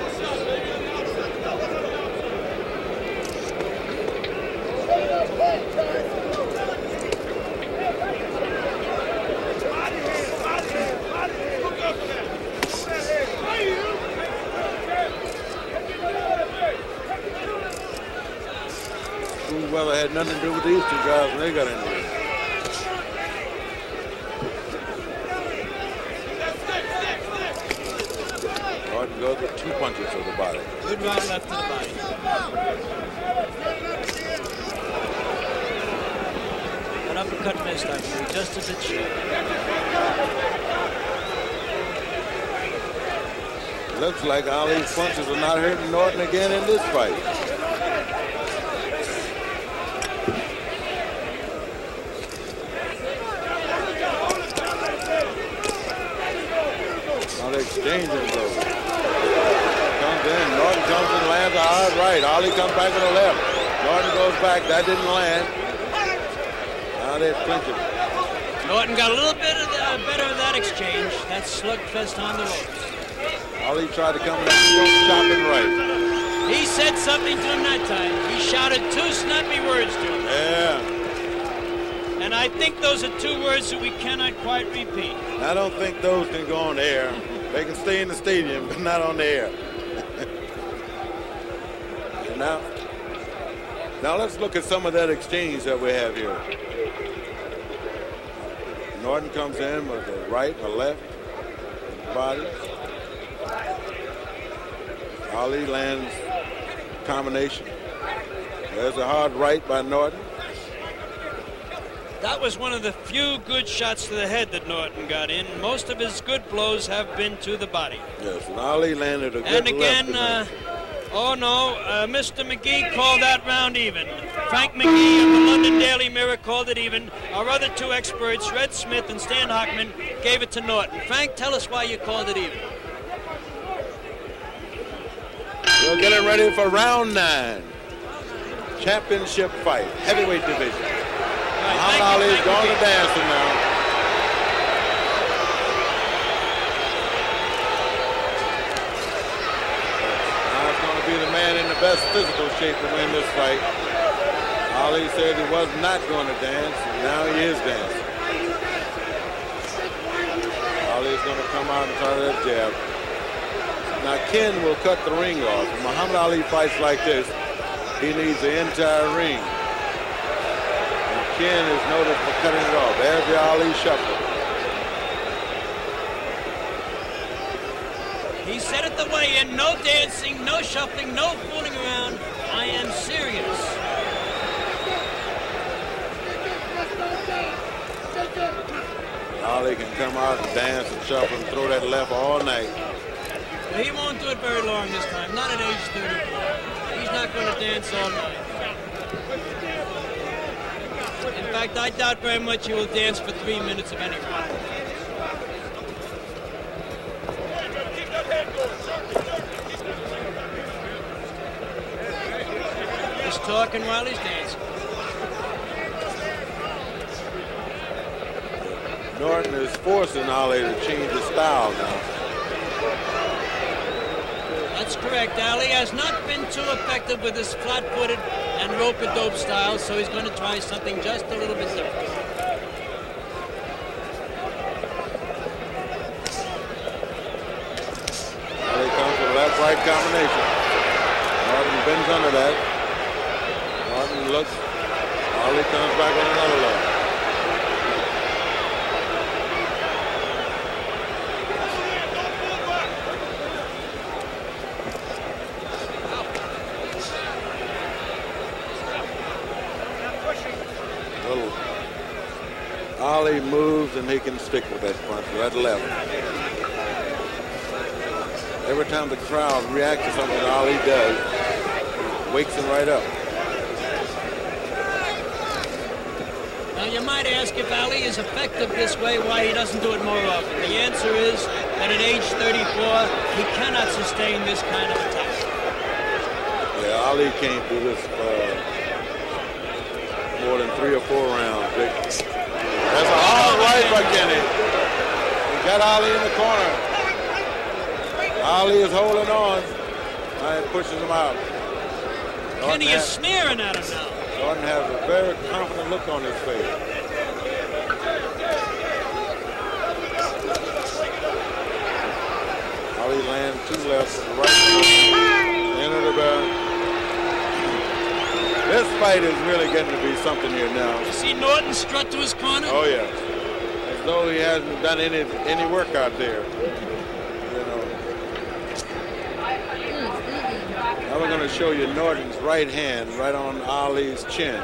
Weather had nothing to do with these two guys when they got into it. Norton goes with 2 punches to the body. Good right, left to the body. An uppercut missed, I believe, just a bit short. Looks like Ali's punches are not hurting Norton again in this fight. Exchanging those. Comes in. Norton comes and lands a hard right. Ali comes back with a left. Norton goes back. That didn't land. Now they're clinching. Norton got a little bit of better of that exchange. That slugfest on the ropes. Ali tried to come in and chopping right. He said something to him that time. He shouted 2 snappy words to him. Yeah. And I think those are 2 words that we cannot quite repeat. I don't think those can go on the air. They can stay in the stadium, but not on the air. Now let's look at some of that exchange that we have here. Norton comes in with a right, a left, body. Ali lands combination. There's a hard right by Norton. That was one of the few good shots to the head that Norton got in. Most of his good blows have been to the body. Yes, and Ali landed a good and again, left Oh, no. Mr. McGee called that round even. Frank McGee of the London Daily Mirror called it even. Our other two experts, Red Smith and Stan Hockman, gave it to Norton. Frank, tell us why you called it even. We're getting ready for round 9. Championship fight, heavyweight division. Muhammad Ali's going to dancing now. Be the man in the best physical shape to win this fight. Ali said he was not going to dance, and now he is dancing. Ali is going to come out and try that jab. Now Ken will cut the ring off. When Muhammad Ali fights like this, he needs the entire ring. And Ken is noted for cutting it off. There's the Ali shuffle. He said it the way in, no dancing, no shuffling, no fooling around. I am serious. Ali can come out and dance and shuffle and throw that left all night. Well, he won't do it very long this time, not at age 34. He's not going to dance all night. In fact, I doubt very much he will dance for 3 minutes of any round. He's talking while he's dancing. Norton is forcing Ali to change his style now. That's correct. Ali has not been too effective with his flat-footed and rope-a-dope style, so he's going to try something just a little bit different. Ali comes with a left-right combination. Norton bends under that. Norton looks. Ali comes back with another look. Ali moves and he can stick with that punch, that left. Every time the crowd reacts to something Ali does, it wakes him right up. Now you might ask if Ali is effective this way, why he doesn't do it more often. The answer is that at age 34, he cannot sustain this kind of attack. Yeah, Ali can't do this more than 3 or 4 rounds. That's a hard right by Kenny. He got Ali in the corner. Ali is holding on and pushes him out. Kenny is sneering at him now. Norton has a very confident look on his face. Ali lands 2 lefts to the right. Into the back. This fight is really getting to be something here now. You see Norton strut to his corner? Oh, yeah. As though he hasn't done any work out there. You know. Now we're going to show you Norton's right hand right on Ali's chin.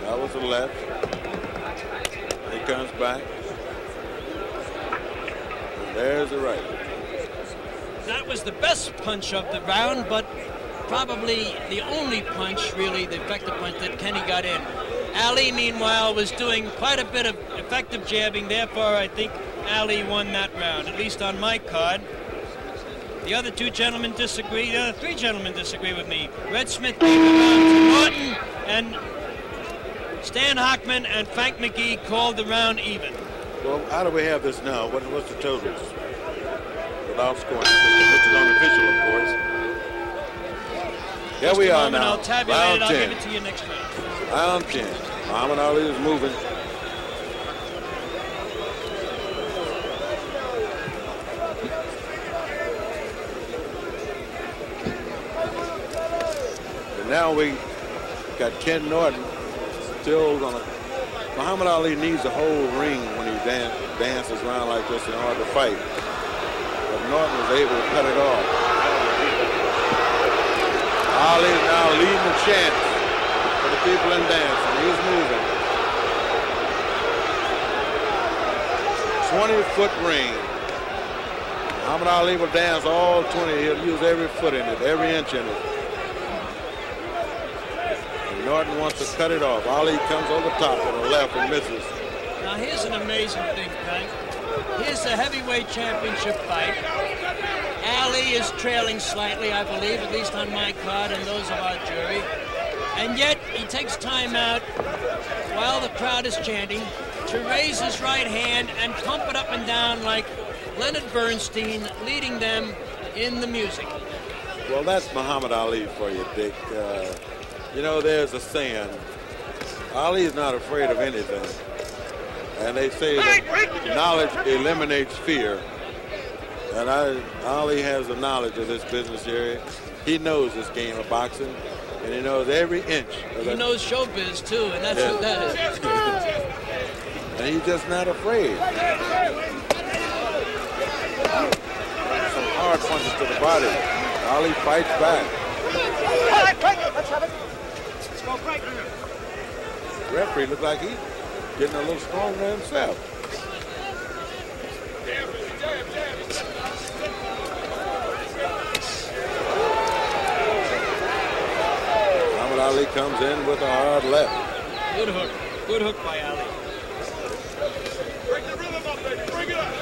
That was the left. He comes back. And there's the right. That was the best punch of the round, but probably the only punch, really, the effective punch that Kenny got in. Ali, meanwhile, was doing quite a bit of effective jabbing. Therefore, I think Ali won that round, at least on my card. The other 2 gentlemen disagree. The other 3 gentlemen disagree with me. Red Smith gave the round to Norton, and Stan Hockman and Frank McGee called the round even. Well, how do we have this now? What's the totals? Without scoring, which is unofficial, of course. Here we are now. I'll tabulate it. I'll give it to you next round. Round 10. Muhammad Ali is moving. And now we got Ken Norton still gonna. Muhammad Ali needs a whole ring when he dances around like this in order to fight. But Norton was able to cut it off. Ali is now leading the chant for the people in dancing. He's moving. 20-foot ring. Muhammad Ali will dance all 20. He'll use every foot in it, every inch in it. And Norton wants to cut it off. Ali comes over the top with a left and misses. Now here's an amazing thing, Frank. Here's the heavyweight championship fight. Ali is trailing slightly, I believe, at least on my card and those of our jury. And yet he takes time out while the crowd is chanting to raise his right hand and pump it up and down like Leonard Bernstein leading them in the music. Well, that's Muhammad Ali for you, Dick. You know, there's a saying, Ali is not afraid of anything. And they say that knowledge eliminates fear. And Ali has the knowledge of this business area. He knows this game of boxing, and he knows every inch. He knows showbiz, too, and that's what that is. And he's just not afraid. Some hard punches to the body. Ali fights back. All right, Frank, let's have it. Let's go, Frank. The referee looks like he's getting a little stronger himself. Muhammad Ali comes in with a hard left. Good hook. Good hook by Ali. Break the rhythm up, baby. Bring it up.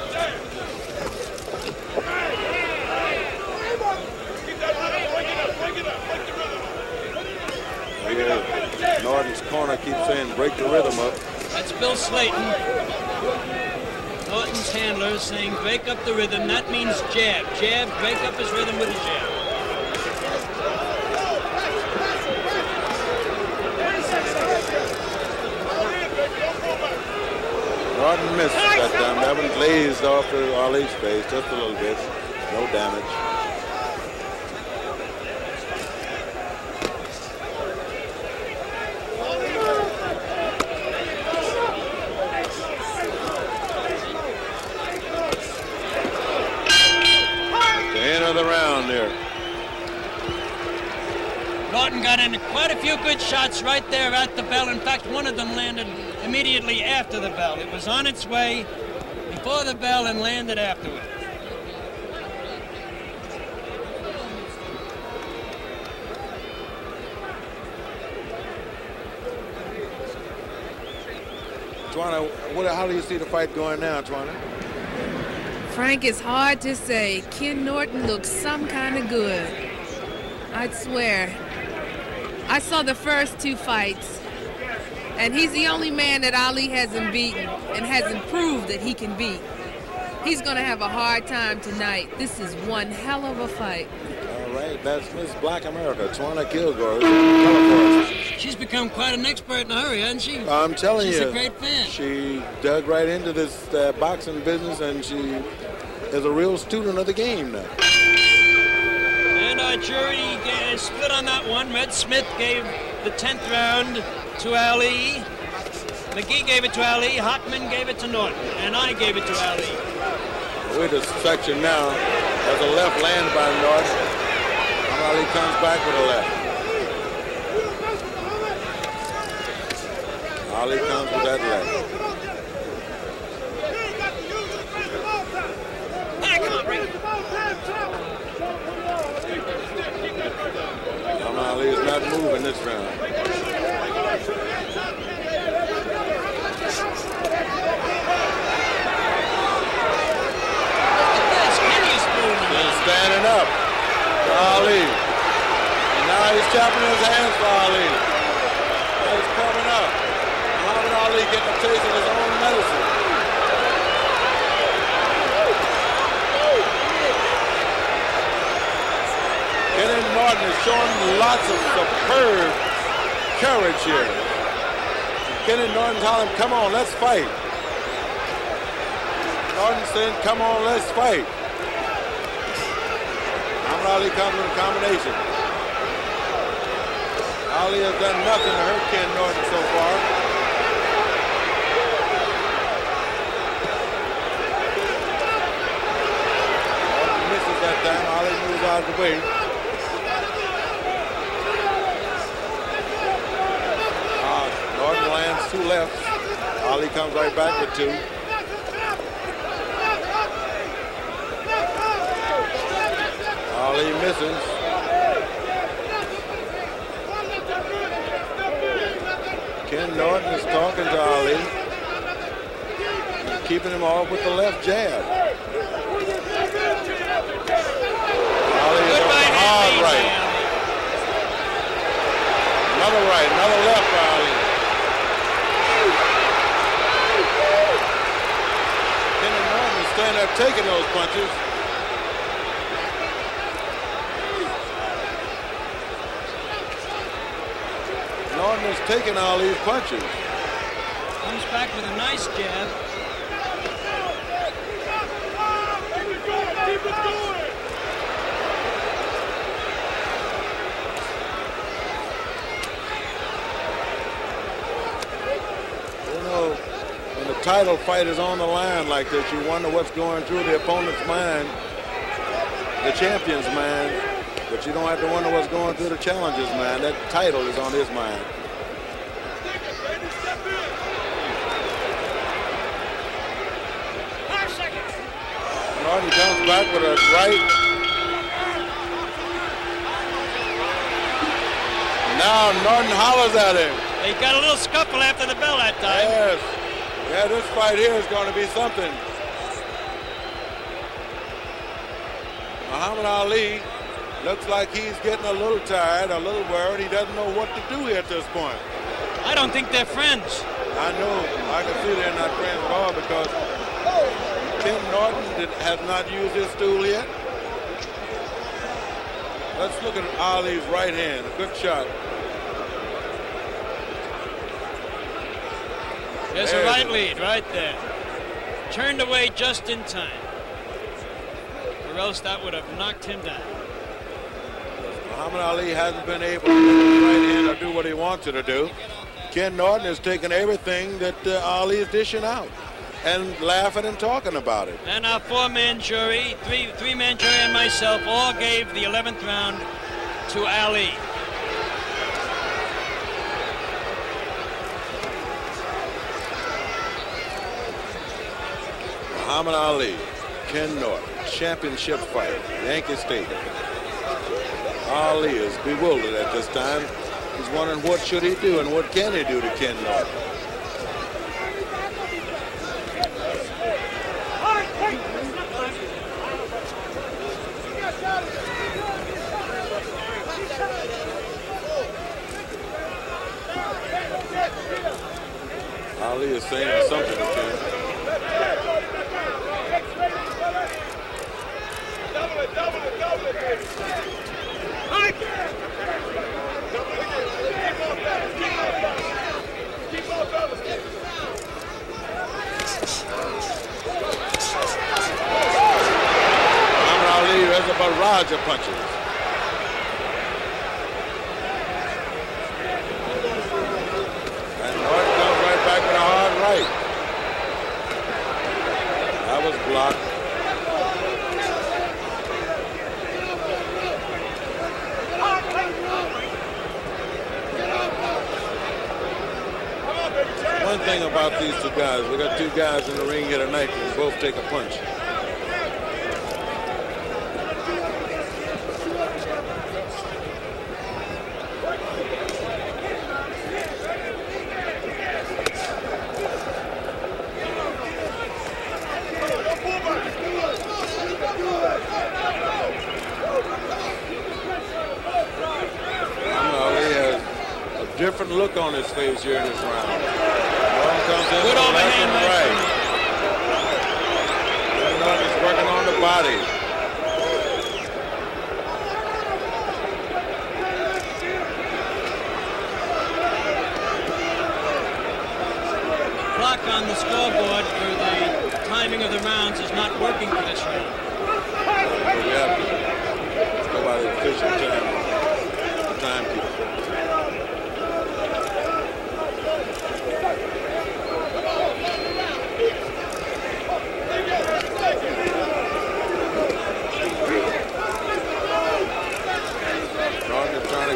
Keep that rhythm. Break it up. Break it up. Break the rhythm. Yeah. Norton's corner keeps saying, break the rhythm up. That's Bill Slayton. Norton's handler is saying, break up the rhythm. That means jab. Jab, break up his rhythm with a jab. Norton missed that time. That one glazed off of Ali's face just a little bit. No damage. The end of the round there. Norton got in quite a few good shots right there at the bell. In fact, one of them landed immediately after the bell. It was on its way before the bell and landed afterward. Twana, how do you see the fight going now, Twana? Frank, it's hard to say. Ken Norton looks some kind of good. I'd swear. I saw the first two fights, and he's the only man that Ali hasn't beaten and hasn't proved that he can beat. He's going to have a hard time tonight. This is one hell of a fight. All right, that's Miss Black America, Twana Kilgore. She's become quite an expert in a hurry, hasn't she? I'm telling you. She's a great fan. She dug right into this boxing business, and she is a real student of the game now. And our jury split on that one. Red Smith gave the 10th round to Ali. McGee gave it to Ali. Hockman gave it to Norton. And I gave it to Ali. We're the section now. There's a left land by Norton. Ali comes back with a left. Ali comes with that left. Ali is not moving this round. Standing up for Ali. And now he's chopping his hands for Ali. He's coming up. Muhammad Ali getting a taste of his own medicine. Ken Norton is showing lots of superb courage here. Ken Norton's hollering, come on, let's fight. Norton saying, come on, let's fight. Muhammad Ali comes with a combination. Ali has done nothing to hurt Ken Norton so far. Norton misses that time. Ali moves out of the way. Norton lands two lefts. Ali comes right back with two. Ali misses. Ken Norton is talking to Ali. He's keeping him off with the left jab. Ali is on the hard right. Another right, another left for Ali. Ken Norton is standing there taking those punches. Norton is taking all these punches. Comes back with a nice jab. You know, when the title fight is on the line like this, you wonder what's going through the opponent's mind, the champion's mind. But you don't have to wonder what's going through the challenger's mind. That title is on his mind. Norton comes back with a right. Now Norton hollers at him. They got a little scuffle after the bell that time. Yes. Yeah, this fight here is going to be something. Muhammad Ali looks like he's getting a little tired, a little worried. He doesn't know what to do here at this point. I don't think they're friends. I know. I can see they're not friends at all because Ken Norton has not used his stool yet. Let's look at Ali's right hand. A good shot. There's a right lead right there. Turned away just in time. Or else that would have knocked him down. Muhammad Ali hasn't been able to use his right hand or do what he wanted to do. Ken Norton has taken everything that Ali is dishing out and laughing and talking about it. And our four-man jury, three-man jury and myself all gave the 11th round to Ali. Muhammad Ali, Ken Norton, championship fight, Yankee Stadium. Ali is bewildered at this time. He's wondering what should he do and what can he do to Ken Norton. Ali is saying something to Ken. Ali has a barrage of punches. And Norton comes right back with a hard right. That was blocked. One thing about these two guys, we got two guys in the ring here tonight who both take a punch. Different look on his face here in this round. Norton comes in good overhand right. Norton is working on the body. Clock on the scoreboard for the timing of the rounds is not working for this round. We have to go by the official timekeeper.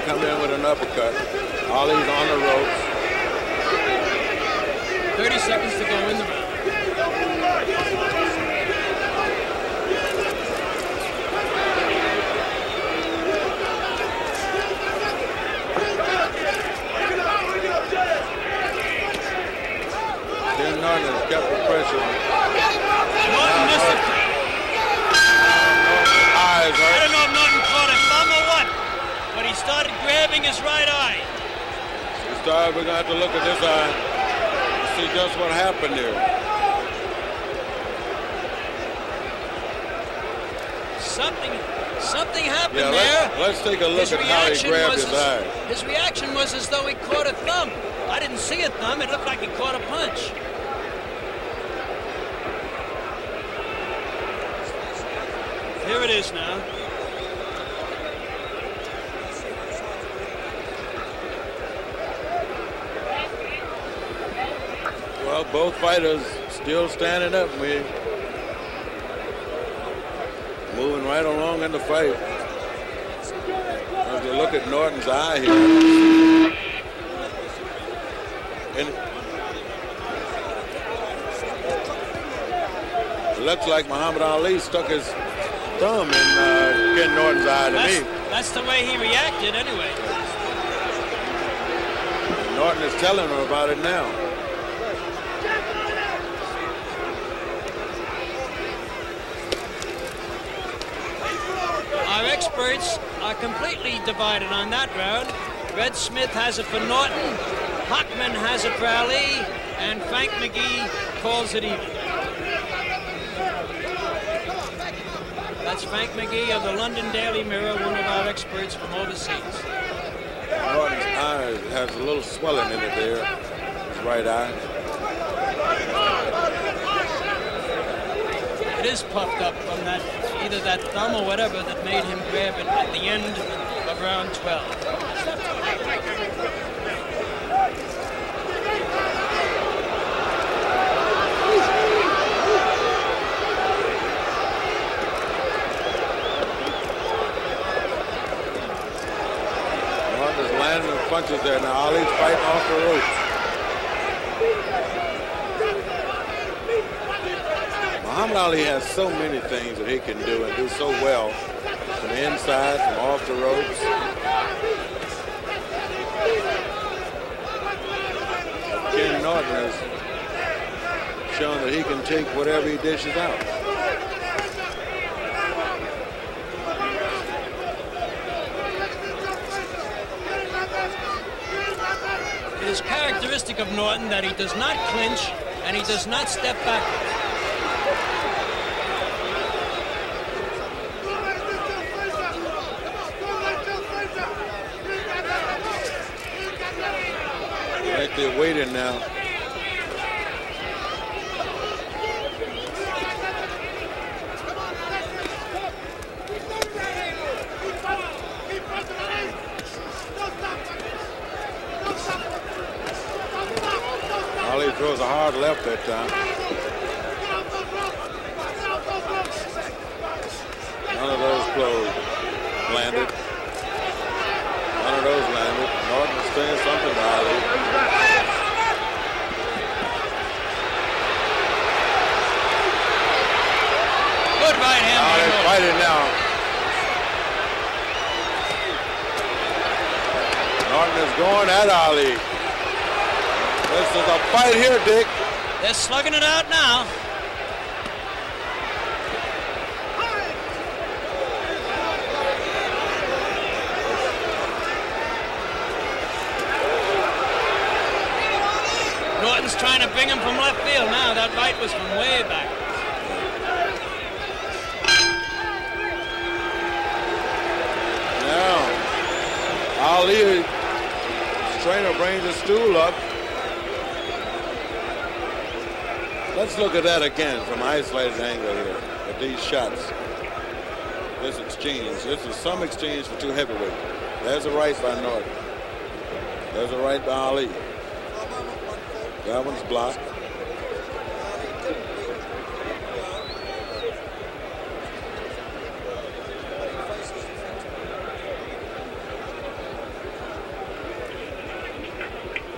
Come in with an uppercut. Ali's on the ropes. 30 seconds to go in the round. kept the pressure. Norton missed it. Eyes I hurt. don't know if Norton caught a thumb or what, but he started grabbing his right eye. We're going to have to look at this eye to see just what happened there. Something happened Yeah, there. let's take a look at how he grabbed his eye. His reaction was as though he caught a thumb. I didn't see a thumb. It looked like he caught a punch. Here it is now. Well, both fighters still standing up. We're moving right along in the fight. As we look at Norton's eye here. And it looks like Muhammad Ali stuck his thumb in Ken Norton's eye to me. That's the way he reacted anyway. Norton is telling him about it now. Our experts are completely divided on that round. Red Smith has it for Norton, Hockman has it for Ali, and Frank McGee calls it even. That's Frank McGee of the London Daily Mirror, one of our experts from overseas. Norton's eye has a little swelling in it there, his right eye. It is puffed up from that, either that thumb or whatever that made him grab it at the end of round 12. Norton is landing the punches there. Now Ali's fighting off the ropes. Muhammad Ali has so many things that he can do and do so well from the inside, from off the ropes. Ken Norton has shown that he can take whatever he dishes out. It is characteristic of Norton that he does not clinch and he does not step backwards. I think they're waiting now. Ali throws a hard left that time. None of those closed. Landed. None of those landed. Norton is saying something to Ali. Good right hand. Now they're fighting now. Norton is going at Ali. This is a fight here, Dick. They're slugging it out now. Norton's trying to bring him from left field now. That right was from way back. Now, Ali, his trainer brings the stool up. Let's look at that again from an isolated angle here at these shots. This exchange. This is some exchange for two heavyweights. There's a right by Norton. There's a right by Ali. That one's blocked.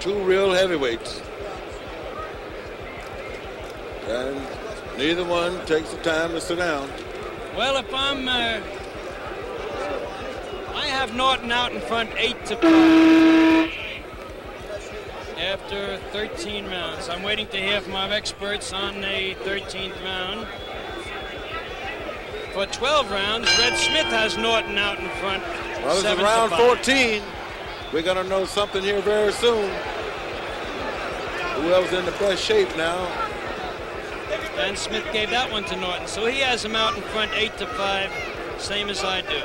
Two real heavyweights. And neither one takes the time to sit down. Well, if I have Norton out in front 8-5. after 13 rounds. I'm waiting to hear from our experts on the 13th round. For 12 rounds, Red Smith has Norton out in front. Well, this is round 14. We're going to know something here very soon. Whoever's in the best shape now. And Smith gave that one to Norton, so he has him out in front 8-5, same as I do.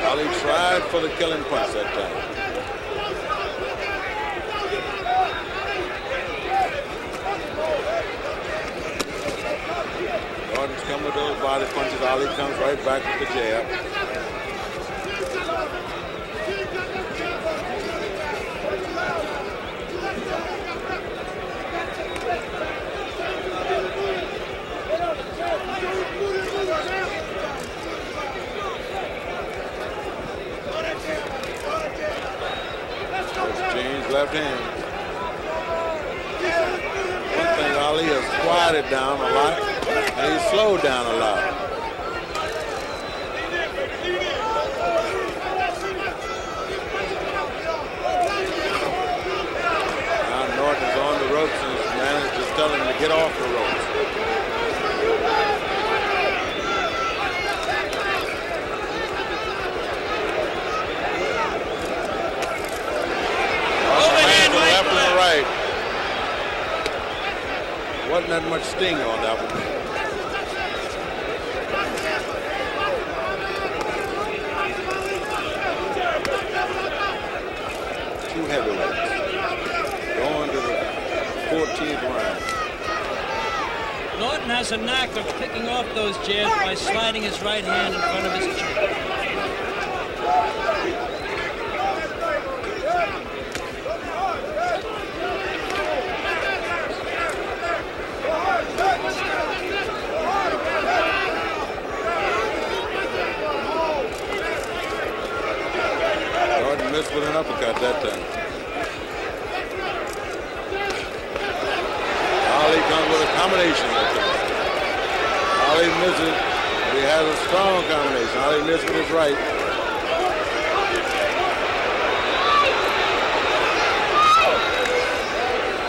Ali tried for the killing punch that time. Norton's coming with those body punches. Ali comes right back with the jab. Left hand. One thing, Ali has quieted down a lot, and he's slowed down a lot. Now Norton is on the ropes, and his manager's telling him to get off the ropes. Right. Wasn't that much sting on that one. Two heavyweights going to the 14th round. Norton has a knack of picking off those jabs by sliding his right hand in front of his chin. Missed with an uppercut that time. Ali comes with a combination that time. Ali misses, but he has a strong combination. Ali missed with his right.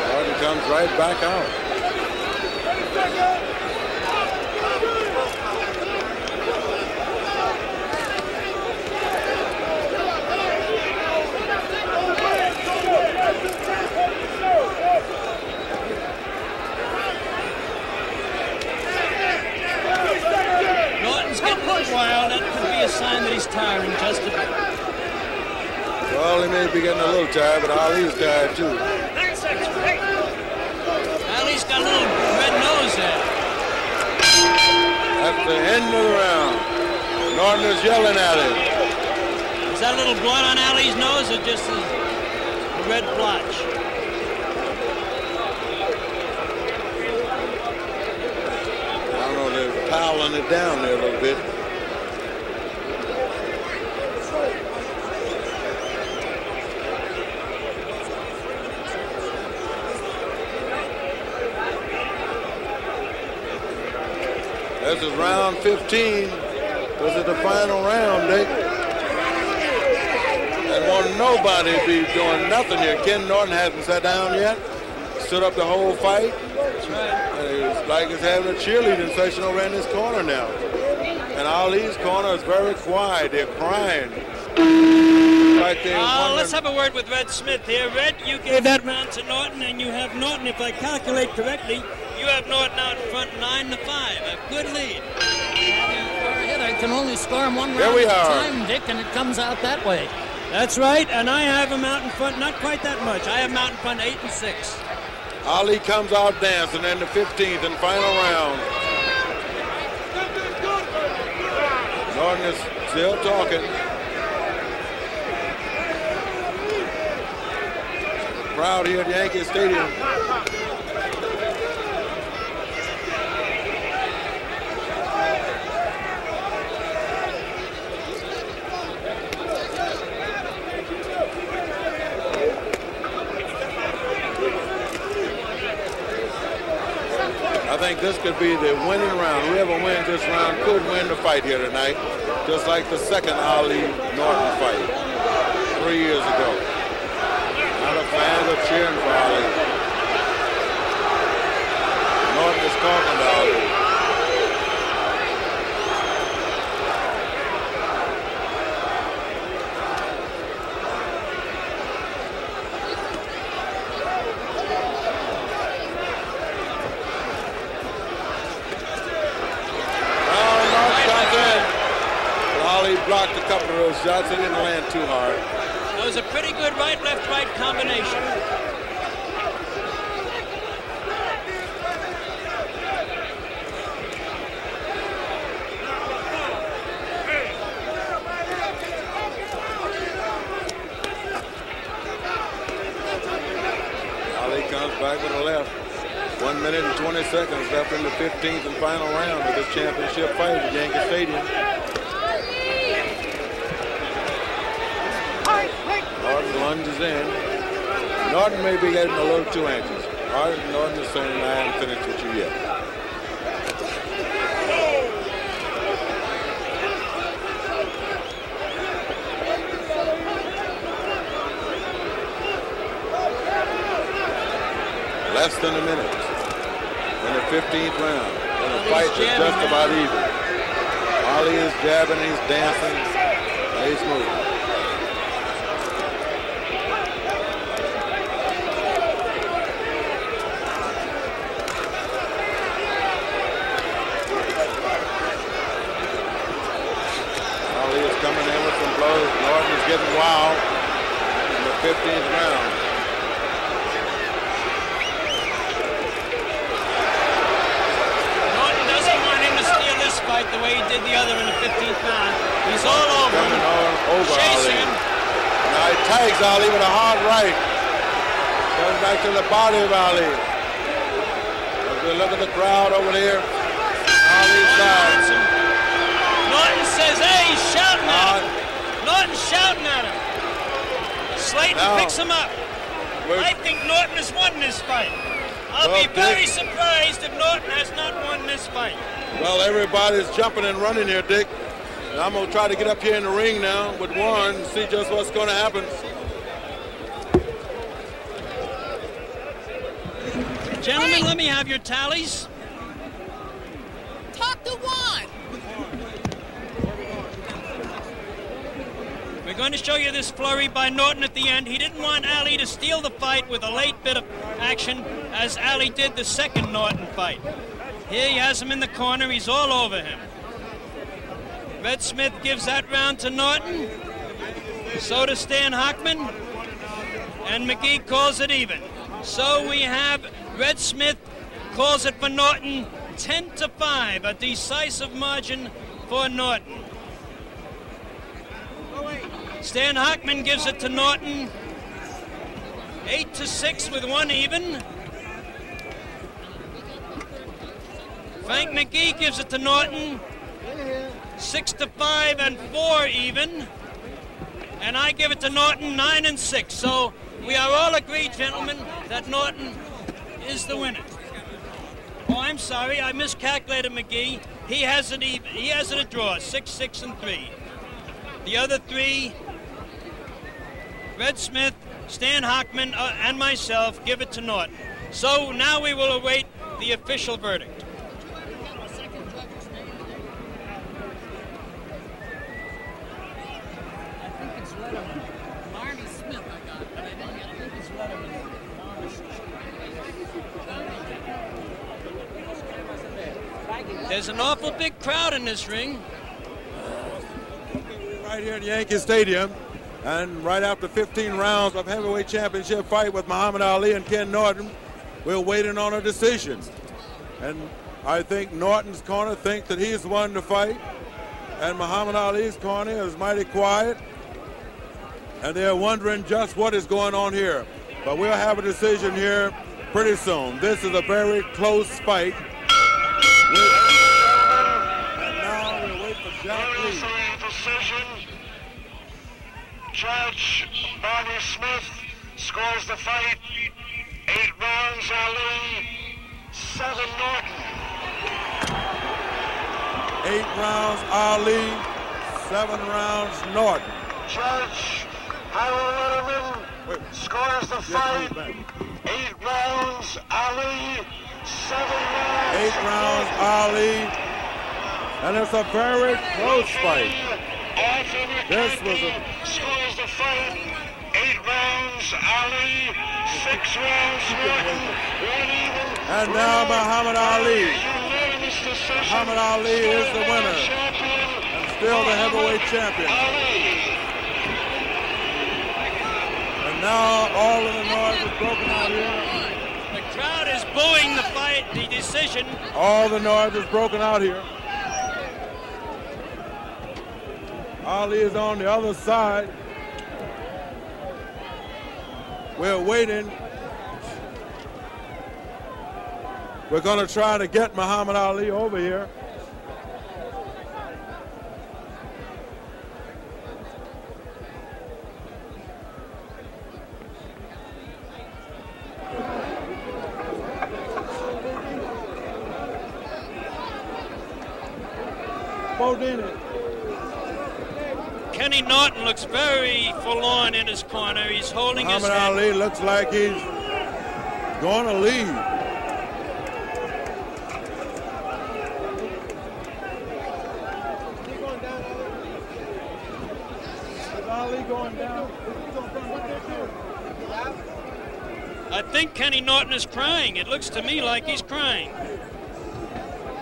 Norton comes right back out. While that could be a sign that he's tiring just a bit. Well, he may be getting a little tired, but Ali's tired too. Ali's got a little red nose there. That's the end of the round. Norton is yelling at him. Is that a little blood on Ali's nose or just a red blotch? I don't know, they're piling it down there a little bit. This is round 15. This is the final round, Dick. And won't nobody be doing nothing here. Ken Norton hasn't sat down yet. Stood up the whole fight. That's right. And it's like he's having a cheerleading session over in his corner now. And Ali's corner is very quiet. They're crying. Like let's have a word with Red Smith here. Red, you gave that round to Norton, and you have Norton, if I calculate correctly, you have Norton out in front 9-5. A good lead. I can only score him one round at a time, Dick, and it comes out that way. That's right, and I have him out in front, not quite that much. I have him out in front 8-6. Ali comes out dancing in the 15th and final round. Norton is still talking. Crowd here at Yankee Stadium. I think this could be the winning round. Whoever wins this round could win the fight here tonight, just like the second Ali Norton fight 3 years ago. fans are cheering for Ali. Norton is talking to Ali. Blocked a couple of those shots. They didn't land too hard. That was a pretty good right-left-right combination. Ali comes back with a left. 1 minute and 20 seconds left in the 15th and final round of this championship fight at Yankee Stadium. Norton lunges in. Norton may be getting a little too anxious. Norton is saying, I haven't finished with you yet. Less than a minute in the 15th round. And the fight is just about even. Ali is jabbing, he's dancing, he's moving. Coming in with some blows. Norton is getting wild in the 15th round. Norton doesn't want him to steal this fight the way he did the other in the 15th round. He's all over him. Over chasing Ali. him. Now he tags Ali with a hard right. Goes back to the body of Ali. As we look at the crowd over there, Ali's side. Norton says, hey, he's shouting at him. Norton's shouting at him. Slayton picks him up. I think Norton has won this fight. I'll be very surprised if Norton has not won this fight. Well, everybody's jumping and running here, Dick. And I'm going to try to get up here in the ring now with Warren and see just what's going to happen. Gentlemen, let me have your tallies. Talk to Warren. We're going to show you this flurry by Norton at the end. He didn't want Ali to steal the fight with a late bit of action, as Ali did the second Norton fight. Here he has him in the corner. He's all over him. Red Smith gives that round to Norton. So does Stan Hochman. And McGee calls it even. So we have Red Smith calls it for Norton 10-5, a decisive margin for Norton. Stan Hochman gives it to Norton 8-6 with one even. Frank McGee gives it to Norton 6-5 and 4 even. And I give it to Norton 9-6. So we are all agreed, gentlemen, that Norton is the winner. Oh, I'm sorry, I miscalculated McGee. He has it even. He has it a draw, 6-6 and 3. The other three, Red Smith, Stan Hochman, and myself, give it to Norton. So now we will await the official verdict. There's an awful big crowd in this ring. Right here at Yankee Stadium, and right after 15 rounds of heavyweight championship fight with Muhammad Ali and Ken Norton, we're waiting on a decision. And I think Norton's corner thinks that he's won the fight, and Muhammad Ali's corner is mighty quiet, and they're wondering just what is going on here. But we'll have a decision here pretty soon. This is a very close fight. And now we'll wait for Jack Lee. Decision. Judge Bobby Smith scores the fight. 8 rounds Ali, 7 Norton. 8 rounds Ali, 7 rounds Norton. Judge Harold Letterman Scores the fight. 8 rounds, Ali. 7 rounds. 8 rounds, Ali. And it's a very close fight. This was a... Scores the fight. 8 rounds, Ali. 6 rounds, Norton. 1 even. And now Muhammad Ali. Muhammad Ali is the winner. And still the heavyweight champion. And now all of the noise is broken out here. The crowd is booing the fight, the decision. All the noise is broken out here. Ali is on the other side. We're waiting. We're going to try to get Muhammad Ali over here. Kenny Norton looks very forlorn in his corner. He's holding his head. Muhammad Ali looks like he's going to leave. I think Kenny Norton is crying. It looks to me like he's crying.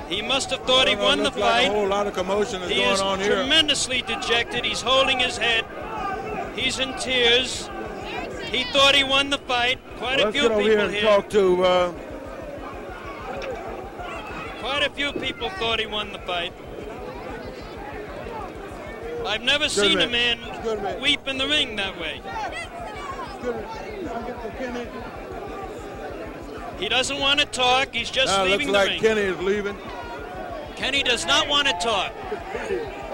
He must have thought he won the fight. Like a whole lot of commotion is going on here. He is tremendously dejected. He's holding his head. He's in tears. He thought he won the fight. Quite a few people here. Let's get over here and talk to... Quite a few people thought he won the fight. I've never seen a man weep in the ring that way. He doesn't want to talk. He's just leaving the ring. Looks like Kenny is leaving. Kenny does not want to talk.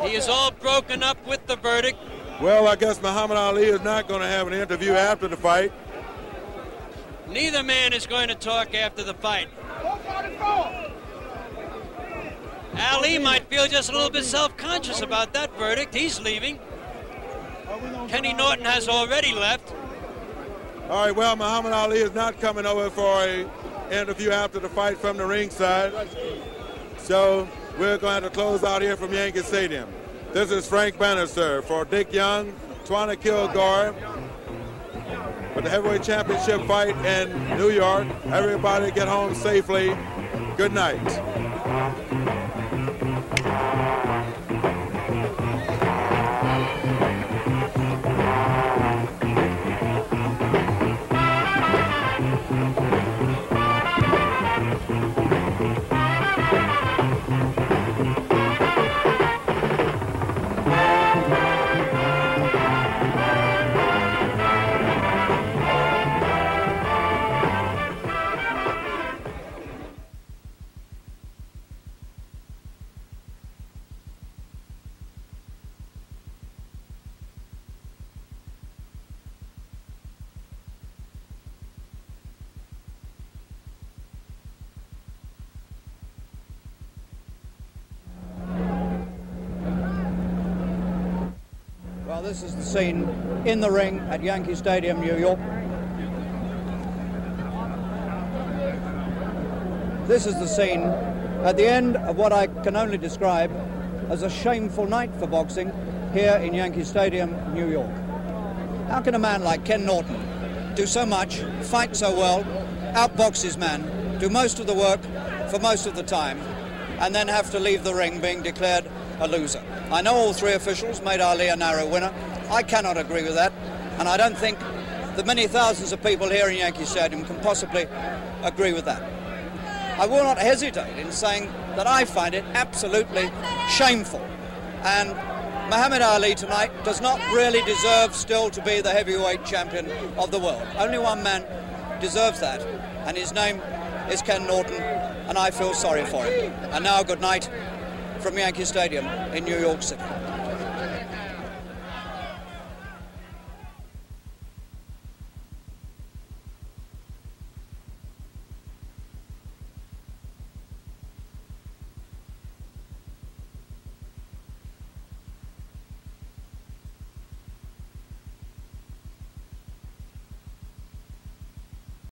He is all broken up with the verdict. Well, I guess Muhammad Ali is not going to have an interview after the fight. Neither man is going to talk after the fight. Ali might feel just a little bit self-conscious about that verdict. He's leaving. Kenny Norton has already left. All right, well, Muhammad Ali is not coming over for an interview after the fight from the ringside. So we're going to close out here from Yankee Stadium. This is Frank Bannister for Dick Young, Twana Kilgore, for the heavyweight championship fight in New York. Everybody get home safely. Good night. Well, this is the scene in the ring at Yankee Stadium, New York. This is the scene at the end of what I can only describe as a shameful night for boxing here in Yankee Stadium, New York. How can a man like Ken Norton do so much, fight so well, outbox his man, do most of the work for most of the time, and then have to leave the ring being declared a loser? I know all three officials made Ali a narrow winner. I cannot agree with that, and I don't think the many thousands of people here in Yankee Stadium can possibly agree with that. I will not hesitate in saying that I find it absolutely shameful, and Muhammad Ali tonight does not really deserve still to be the heavyweight champion of the world. Only one man deserves that, and his name is Ken Norton, and I feel sorry for him. And now good night from Yankee Stadium in New York City.